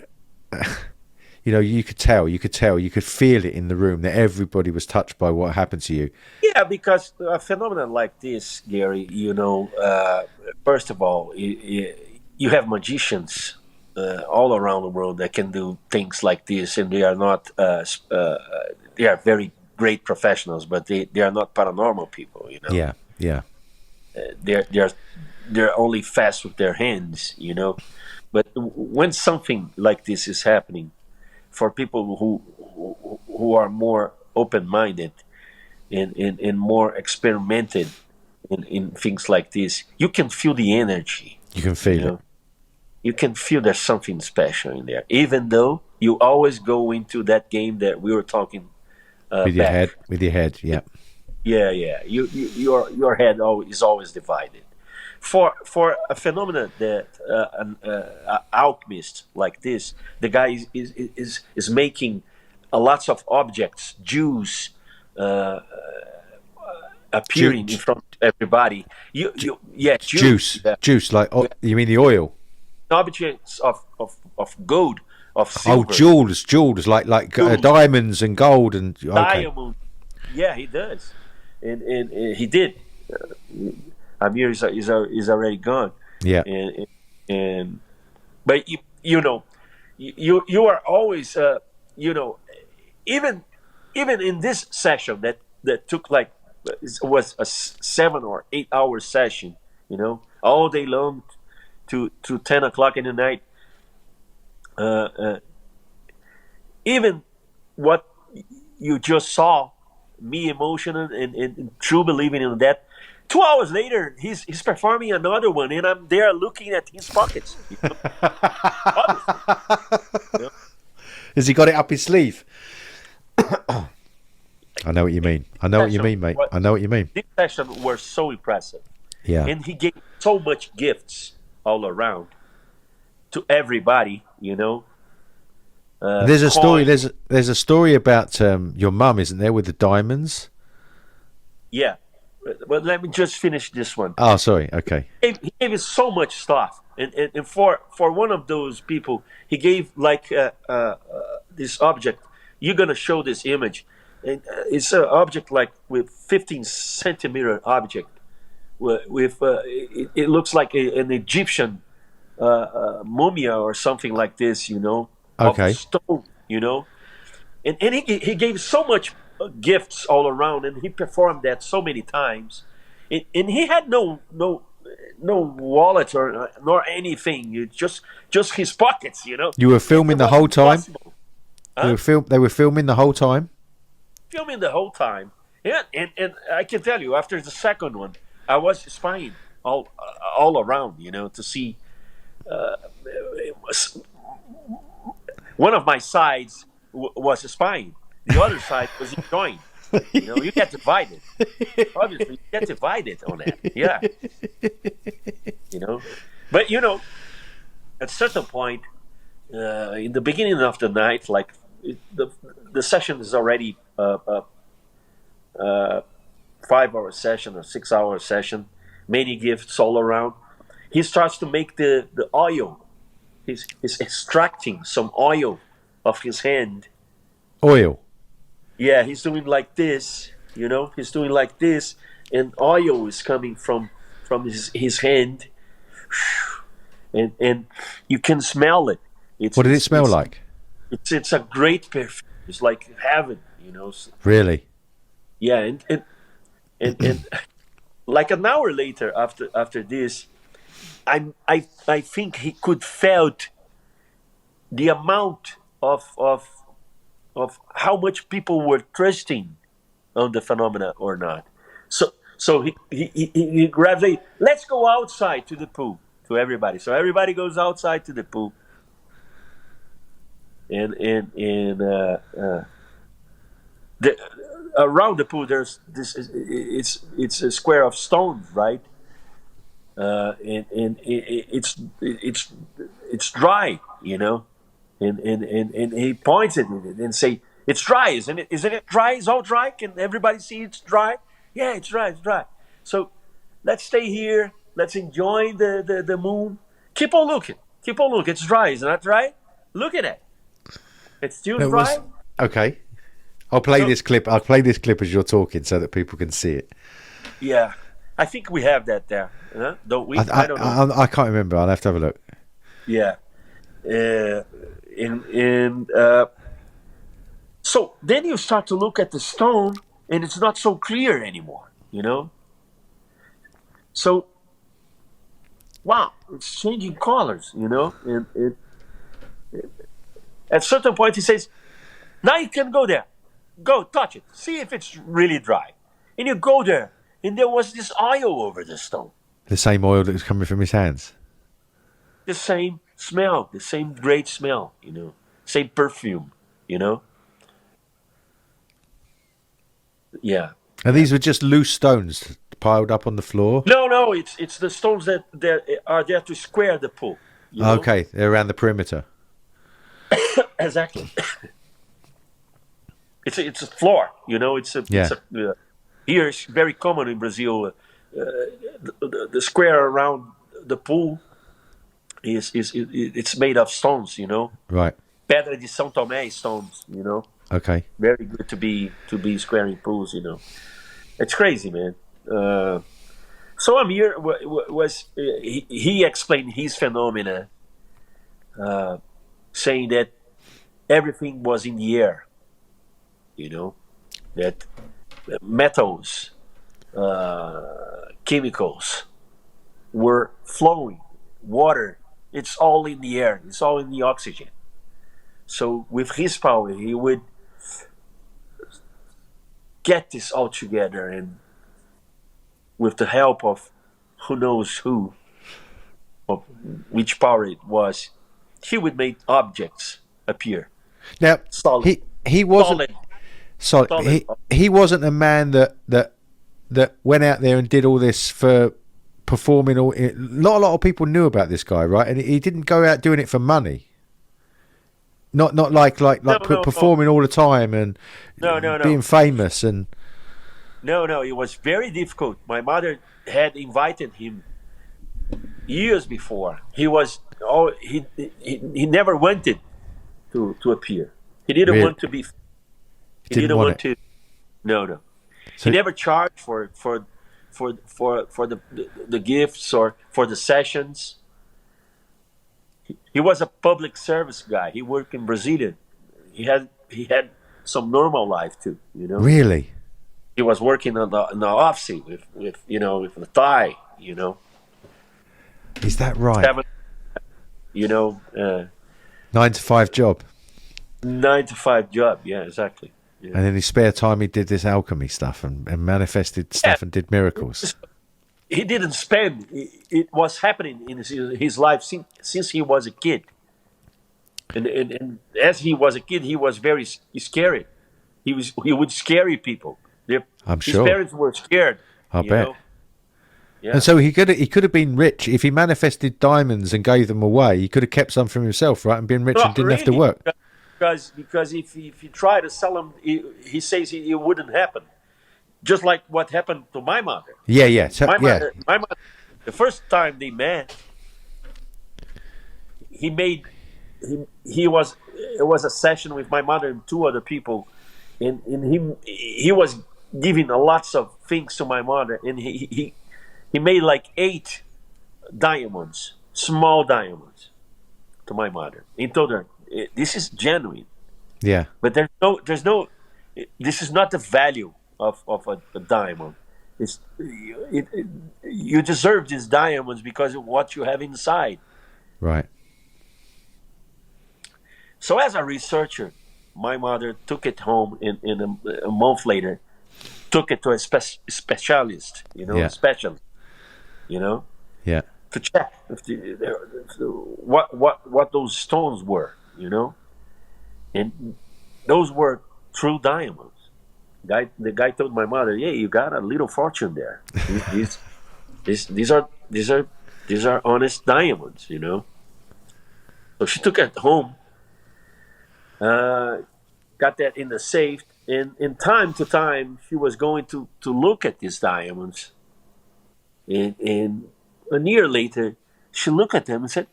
You could tell, you could feel it in the room that everybody was touched by what happened to you. Yeah, because a phenomenon like this, Gary, first of all, you have magicians all around the world that can do things like this, and they are not, they are very great professionals, but they are not paranormal people, Yeah, yeah. They're only fast with their hands, But when something like this is happening, for people who are more open-minded and more experimented in things like this, you can feel the energy. You can feel it. You can feel there's something special in there, even though you always go into that game that we were talking with your head. With your head, yeah. Yeah. Your head is always divided. for a phenomenon that an alchemist like this, the guy is making lots of objects, Jews appearing in front of everybody. Juice, like you mean the oil? Objects of gold, of silver. Oh, jewels, like diamonds and gold and diamond. Yeah, he does, and he did. Amyr is already gone. Yeah, but you are always even in this session that took like it was a 7 or 8 hour session, all day long to 10 o'clock in the night. Even what you just saw, me emotional and true believing in that. 2 hours later, he's performing another one, and I'm there looking at his pockets. Has he got it up his sleeve? I know what you mean. I know what you mean, mate. I know what you mean. This session was so impressive. Yeah. And he gave so much gifts all around to everybody, There's a story. There's a story about your mum, isn't there, with the diamonds? Yeah. But let me just finish this one. Oh, sorry. Okay. He gave us so much stuff, and for one of those people, he gave like this object. You're gonna show this image. And, it's an object like with 15 centimeter object. With it looks like an Egyptian mumia or something like this, Okay. Of stone, and he gave so much gifts all around, and he performed that so many times, and he had no wallet or nor anything. Just his pockets, You were filming the whole time. Huh? They were filming the whole time. Filming the whole time, yeah. And I can tell you, after the second one, I was spying all around, to see. One of my sides was spying. The other side was enjoying. You get divided. Obviously, you get divided on that. Yeah. But at a certain point, in the beginning of the night, like the session is already a 5-hour session or 6-hour session, many gifts all around. He starts to make the oil. He's extracting some oil of his hand. Oil. Yeah, he's doing like this, he's doing like this, and oil is coming from his hand, and you can smell it. What did it smell like? It's a great perfume. It's like heaven, Really? Yeah, and like an hour later after this, I think he could felt the amount of how much people were trusting on the phenomena or not. So he gradually, let's go outside to the pool, to everybody. So everybody goes outside to the pool. And around the pool there's this, it's a square of stones, right? And it's dry, and he points at it and say, it's dry, isn't it? Isn't it dry? It's all dry. Can everybody see it's dry? Yeah, it's dry. It's dry. So let's stay here. Let's enjoy the moon. Keep on looking. It's dry. Isn't that dry? Look at it. It's still dry. Okay. I'll play this clip. I'll play this clip as you're talking so that people can see it. Yeah. I think we have that there. Don't we? I don't know. I can't remember. I'll have to have a look. Yeah. So then you start to look at the stone, and it's not so clear anymore, So, wow, it's changing colors, And at a certain point, he says, now you can go there. Go touch it. See if it's really dry. And you go there, and there was this oil over the stone. The same oil that was coming from his hands. The same smell, the same great smell, same perfume, Yeah. And these were just loose stones, piled up on the floor? No, it's the stones that are there to square the pool. You know? Okay, they're around the perimeter. Exactly. It's a floor, you know. It's here it's very common in Brazil. The square around the pool it's made of stones, you know. Right. Pedra de São Tomé stones, you know. Okay. Very good to be squaring pools, you know. It's crazy, man. So Amyr he explained his phenomena, saying that everything was in the air, you know, that metals, chemicals were flowing, water, it's all in the air, it's all in the oxygen. So with his power, he would get this all together, and with the help of who knows who, of which power it was, he would make objects appear. Now solid. he wasn't solid. He wasn't a man that went out there and did all this for performing. Not a lot of people knew about this guy, right? And he didn't go out doing it for money. Not like performing all the time and being famous and. No, it was very difficult. My mother had invited him years before. He never wanted to appear. He didn't want to be. He didn't want to. No. So, he never charged for the gifts or for the sessions. He was a public service guy. He worked in Brazil. He had some normal life too. You know. Really. He was working in the office with the tie. You know. Is that right? 9 to 5 job. 9 to 5 job. Yeah, exactly. Yeah. And in his spare time, he did this alchemy stuff and manifested stuff and did miracles. He didn't spend. It was happening in his life since he was a kid. And as he was a kid, he was very scary. He would scare people. I'm sure. His parents were scared. I bet. Yeah. And so he could have been rich if he manifested diamonds and gave them away. He could have kept some for himself, right, and been rich and didn't have to work. Because if he tried to sell them, he says it wouldn't happen. Just like what happened to my mother. Yeah. My mother, the first time they met, it was a session with my mother and 2 other people, and he was giving lots of things to my mother, and he made like 8 diamonds, small diamonds, to my mother. He told her, "This is genuine." Yeah. But there's no. This is not the value of a diamond. You deserve these diamonds because of what you have inside. Right. So as a researcher, my mother took it home in a month later, took it to a specialist, a specialist, Yeah. to check what those stones were, and those were true diamonds. The guy told my mother, "Yeah, you got a little fortune there. These are honest diamonds, So she took it home, got that in the safe, and in time to time she was going to look at these diamonds, and a year later she looked at them and said,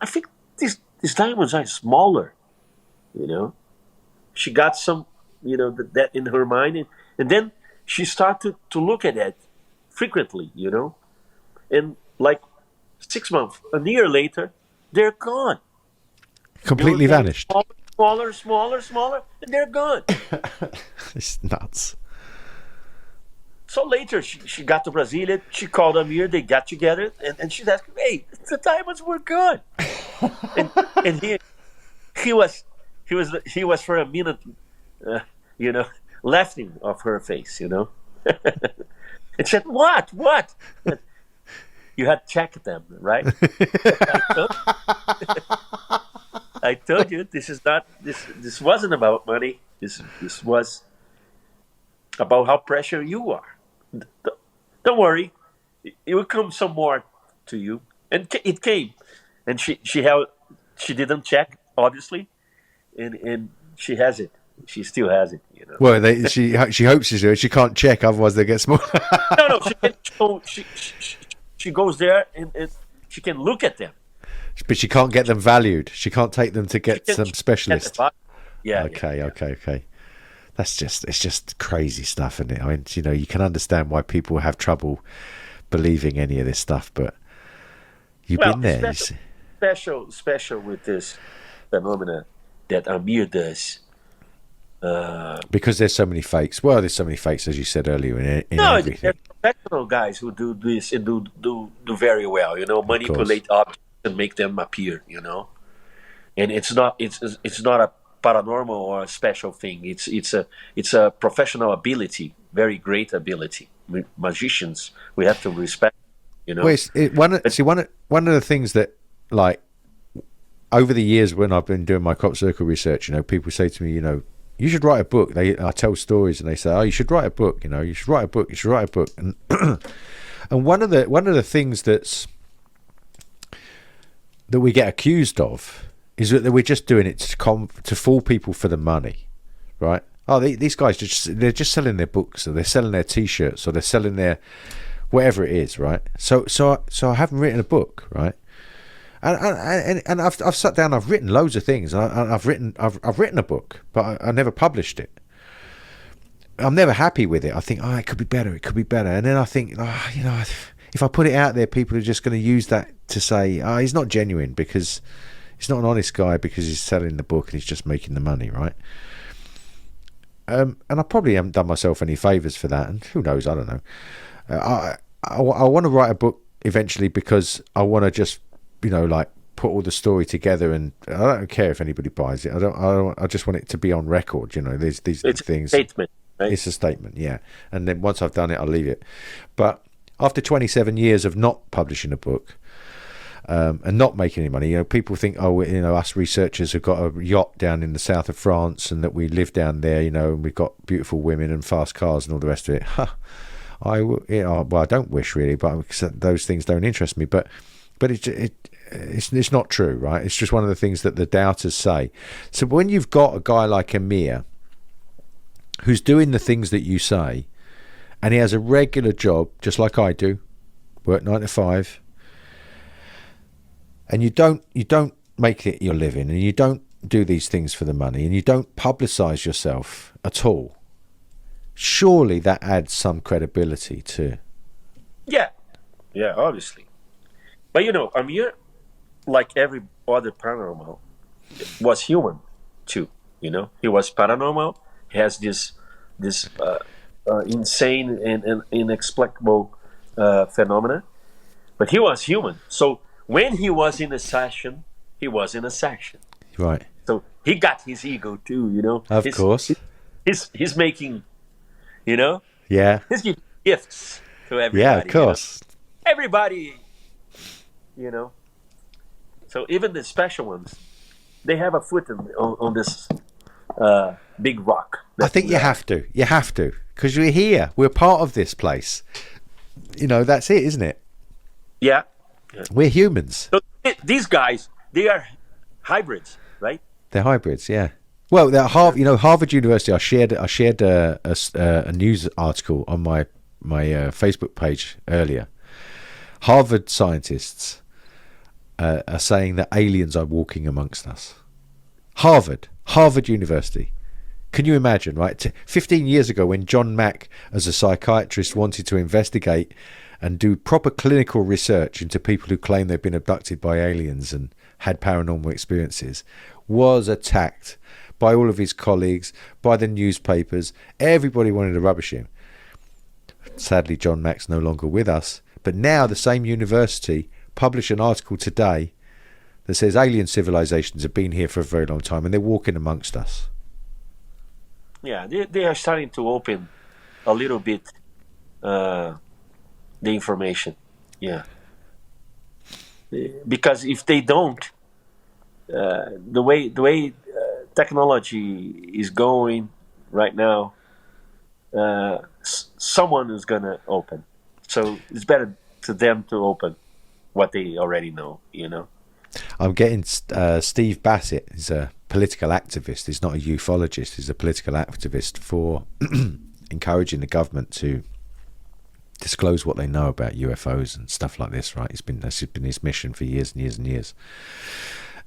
I think these diamonds are smaller, She got some, that in her mind, and then she started to look at it frequently, and like 6 months, a year later, they're gone. Completely vanished. Smaller, and they're gone. It's nuts. So later, she got to Brazil. She called Amyr. They got together, and she asked, "Hey, the diamonds were gone." and he was for a minute, laughing off her face, and said, "What? You had checked them, right?" I told you this wasn't about money. This was about how precious you are. Don't worry, it will come some more to you. And it came, and she didn't check, obviously, and she has it. She still has it, you know. Well, she hopes she's doing it. She can't check, otherwise they get small. No, she can. She goes there and she can look at them. But she can't get them valued. She can't take them to get some specialist. Yeah. Okay. It's just crazy stuff, isn't it? I mean, you know, you can understand why people have trouble believing any of this stuff, but you've been there. Special with this phenomena that Amyr does. Because there's so many fakes. Well, there's so many fakes, as you said earlier, in everything. There's professional guys who do this and do very well. You know, manipulate objects and make them appear. You know, and it's not a paranormal or a special thing. It's a professional ability, very great ability. Magicians, we have to respect. You know, one of the things that, like, over the years when I've been doing my crop circle research, you know, people say to me, you know, you should write a book. I tell stories and they say, oh, you should write a book. You know, you should write a book. You should write a book. And and one of the things that we get accused of is that we're just doing it to fool people for the money, right? Oh, these guys they're just selling their books, or they're selling their T-shirts, or they're selling their whatever it is, right? So I haven't written a book, right? And I've sat down. I've written loads of things. I've written a book, but I never published it. I'm never happy with it. I think, it could be better. It could be better. And then I think, you know, if I put it out there, people are just going to use that to say, he's not genuine because he's not an honest guy because he's selling the book and he's just making the money, right? And I probably haven't done myself any favors for that. And who knows? I don't know. I want to write a book eventually because I want to just, you know, like, put all the story together, and I don't care if anybody buys it. I just want it to be on record. You know, these things. A statement, right? It's a statement, yeah. And then once I've done it, I'll leave it. But after 27 years of not publishing a book and not making any money, you know, people think, oh, you know, us researchers have got a yacht down in the south of France, and that we live down there, you know, and we've got beautiful women and fast cars and all the rest of it. I don't wish really, but those things don't interest me. But it's not true, right? It's just one of the things that the doubters say. So when you've got a guy like Amyr who's doing the things that you say, and he has a regular job just like I do, work 9 to 5, and you don't make it your living, and you don't do these things for the money, and you don't publicize yourself at all, surely that adds some credibility to... Yeah, obviously. But, you know, Amyr, like every other paranormal, was human too. You know, he was paranormal. He has this insane and inexplicable phenomena, but he was human. So when he was in a session, he was in a session. Right. So he got his ego too. You know. Of course. He's making, you know. Yeah. He's giving gifts to everybody. Yeah, of course. You know? Everybody. You know, so even the special ones, they have a foot on this big rock. I think you have to, because we're here. We're part of this place. You know, that's it, isn't it? Yeah. We're humans. So these guys, they are hybrids, right? They're hybrids, yeah. Well, they're Harvard University. I shared a news article on my Facebook page earlier. Harvard scientists are saying that aliens are walking amongst us. Harvard University. Can you imagine, right? 15 years ago, when John Mack, as a psychiatrist, wanted to investigate and do proper clinical research into people who claim they've been abducted by aliens and had paranormal experiences, was attacked by all of his colleagues, by the newspapers. Everybody wanted to rubbish him. Sadly, John Mack's no longer with us. But now the same university published an article today that says alien civilizations have been here for a very long time and they're walking amongst us. Yeah, they are starting to open a little bit the information. Yeah. Because if they don't, the way technology is going right now, someone is going to open. So it's better to them to open what they already know, I'm getting Steve Bassett is a political activist. He's not a ufologist. He's a political activist for encouraging the government to disclose what they know about UFOs and stuff like this, right? That's been his mission for years and years and years.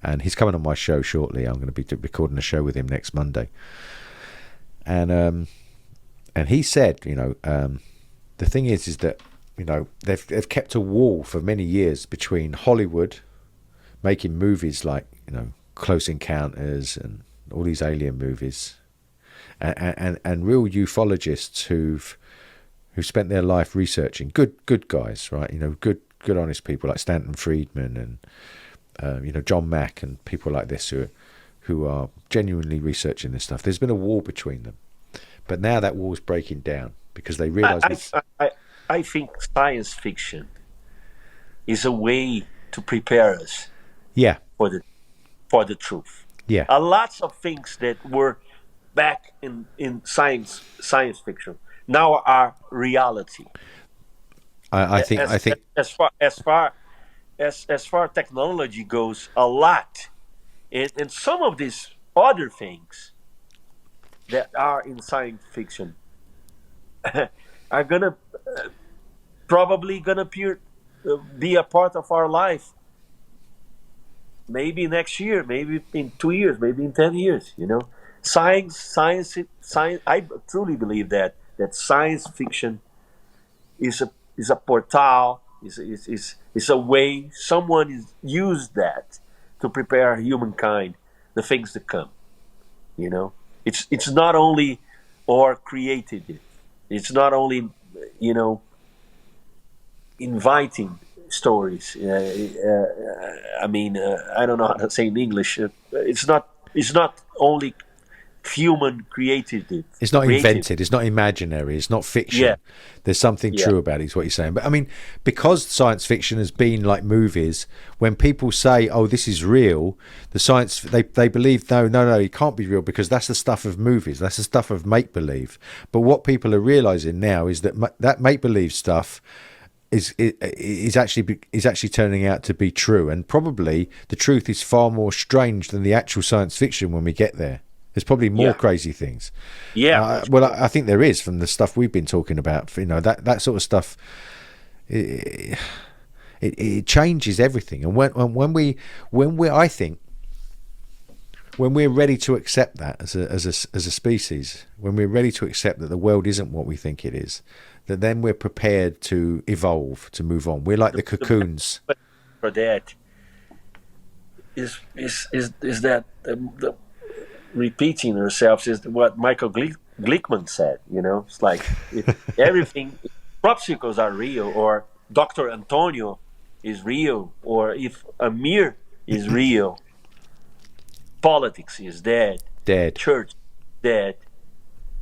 And he's coming on my show shortly. I'm going to be recording a show with him next Monday. And he said, the thing is that, they've kept a wall for many years between Hollywood making movies like, Close Encounters and all these alien movies, and real ufologists who've spent their life researching, good guys, right? Good honest people like Stanton Friedman and John Mack and people like this who are genuinely researching this stuff. There's been a wall between them, but now that wall's breaking down because they realize. I think science fiction is a way to prepare us. Yeah. For the truth. Yeah. A lot of things that were back in science fiction now are reality. I think as far as technology goes, a lot, and some of these other things that are in science fiction are probably gonna be a part of our life. Maybe next year, maybe in 2 years, maybe in 10 years. Science. I truly believe that science fiction is a portal, is a way someone is used that to prepare humankind the things to come. It's not only or created it. It's not only inviting stories. I don't know how to say in English. It's not only human created it. It's not invented. It's not imaginary. It's not fiction. Yeah. There's something true about it, is what you're saying. But because science fiction has been like movies, when people say, "Oh, this is real," the science they believe no, it can't be real because that's the stuff of movies. That's the stuff of make believe. But what people are realizing now is that that make believe stuff is actually turning out to be true, and probably the truth is far more strange than the actual science fiction when we get there. There's probably more crazy things. Yeah. I think there is from the stuff we've been talking about. That sort of stuff. It changes everything, and when we're ready to accept that as a species, when we're ready to accept that the world isn't what we think it is, that then we're prepared to evolve, to move on. We're like the cocoons. For that is that the repeating ourselves is what Michael Glickman said. It's like if everything, popsicles are real, or Dr. Antonio is real, or if Amyr is real, politics is dead. Church dead.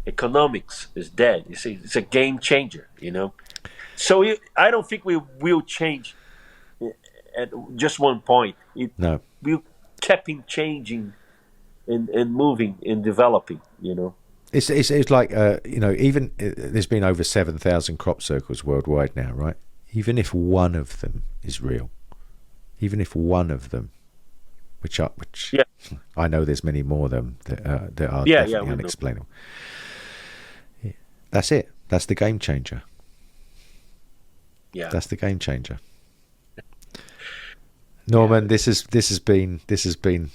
Economics is dead. You see, it's a game changer. So I don't think we will change at just one point. No, we kept changing and moving and developing. It's like even there's been over 7,000 crop circles worldwide now, right? Even if one of them is real, even if one of them, which I know there's many more of them that are definitely unexplainable. That's it. That's the game changer. Yeah, that's the game changer. Norman, this has been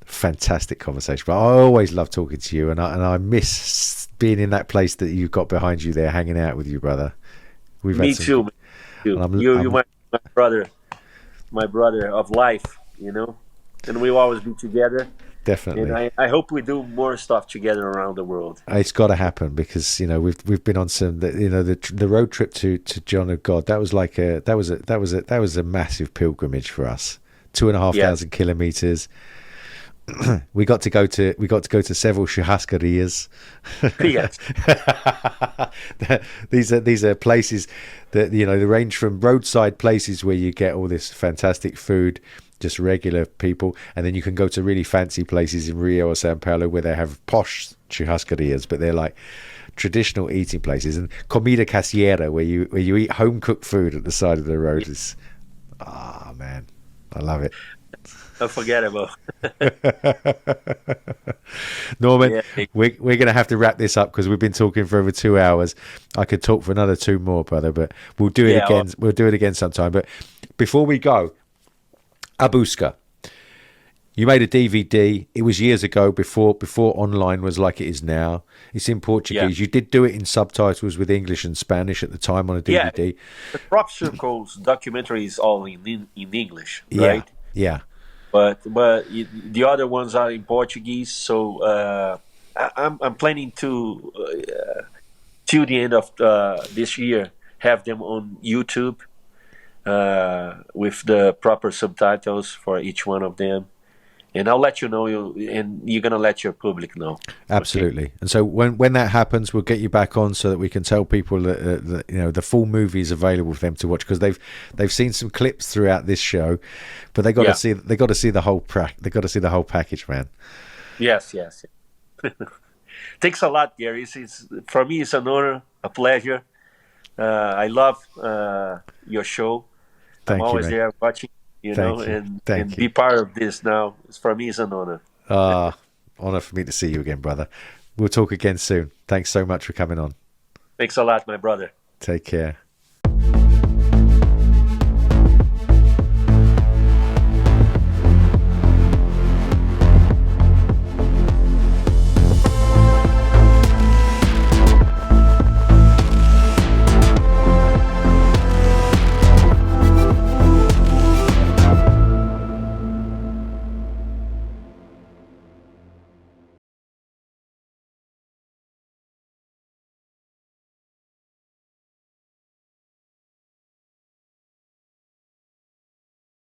fantastic conversation. But I always love talking to you, and I miss being in that place that you've got behind you there, hanging out with you, brother. Me too. You're my brother of life. And we'll always be together. Definitely. And I hope we do more stuff together around the world. It's got to happen because we've been on some the road trip to John of God. That was like that was a massive pilgrimage for us. 2,500 kilometers. we got to go to several churrascarias. Yes. These are places that they range from roadside places where you get all this fantastic food just regular people, and then you can go to really fancy places in Rio or Sao Paulo where they have posh churrascarias, but they're like traditional eating places, and comida casera where you eat home cooked food at the side of the road. Is man, I love it. Unforgettable. Norman, we're gonna have to wrap this up because we've been talking for over 2 hours. I could talk for another 2 more, brother, but we'll do it again. We'll do it again sometime. But before we go, A Busca. You made a DVD. It was years ago, before online was like it is now. It's in Portuguese. You did do it in subtitles with English and Spanish at the time on a DVD. Yeah, the Crop Circles documentary is all in English, right? Yeah. But the other ones are in Portuguese. So I'm planning to till the end of this year have them on YouTube with the proper subtitles for each one of them. And I'll let you know, and you're going to let your public know. Absolutely. Okay. And so when that happens, we'll get you back on so that we can tell people that the full movie is available for them to watch, because they've seen some clips throughout this show, but they got to see the whole package, man. Yes. Thanks a lot, Gary. For me, it's an honor, a pleasure. I love your show. I'm always there watching. And be part of this now. For me, it's an honor. Honor for me to see you again, brother. We'll talk again soon. Thanks so much for coming on. Thanks a lot, my brother. Take care.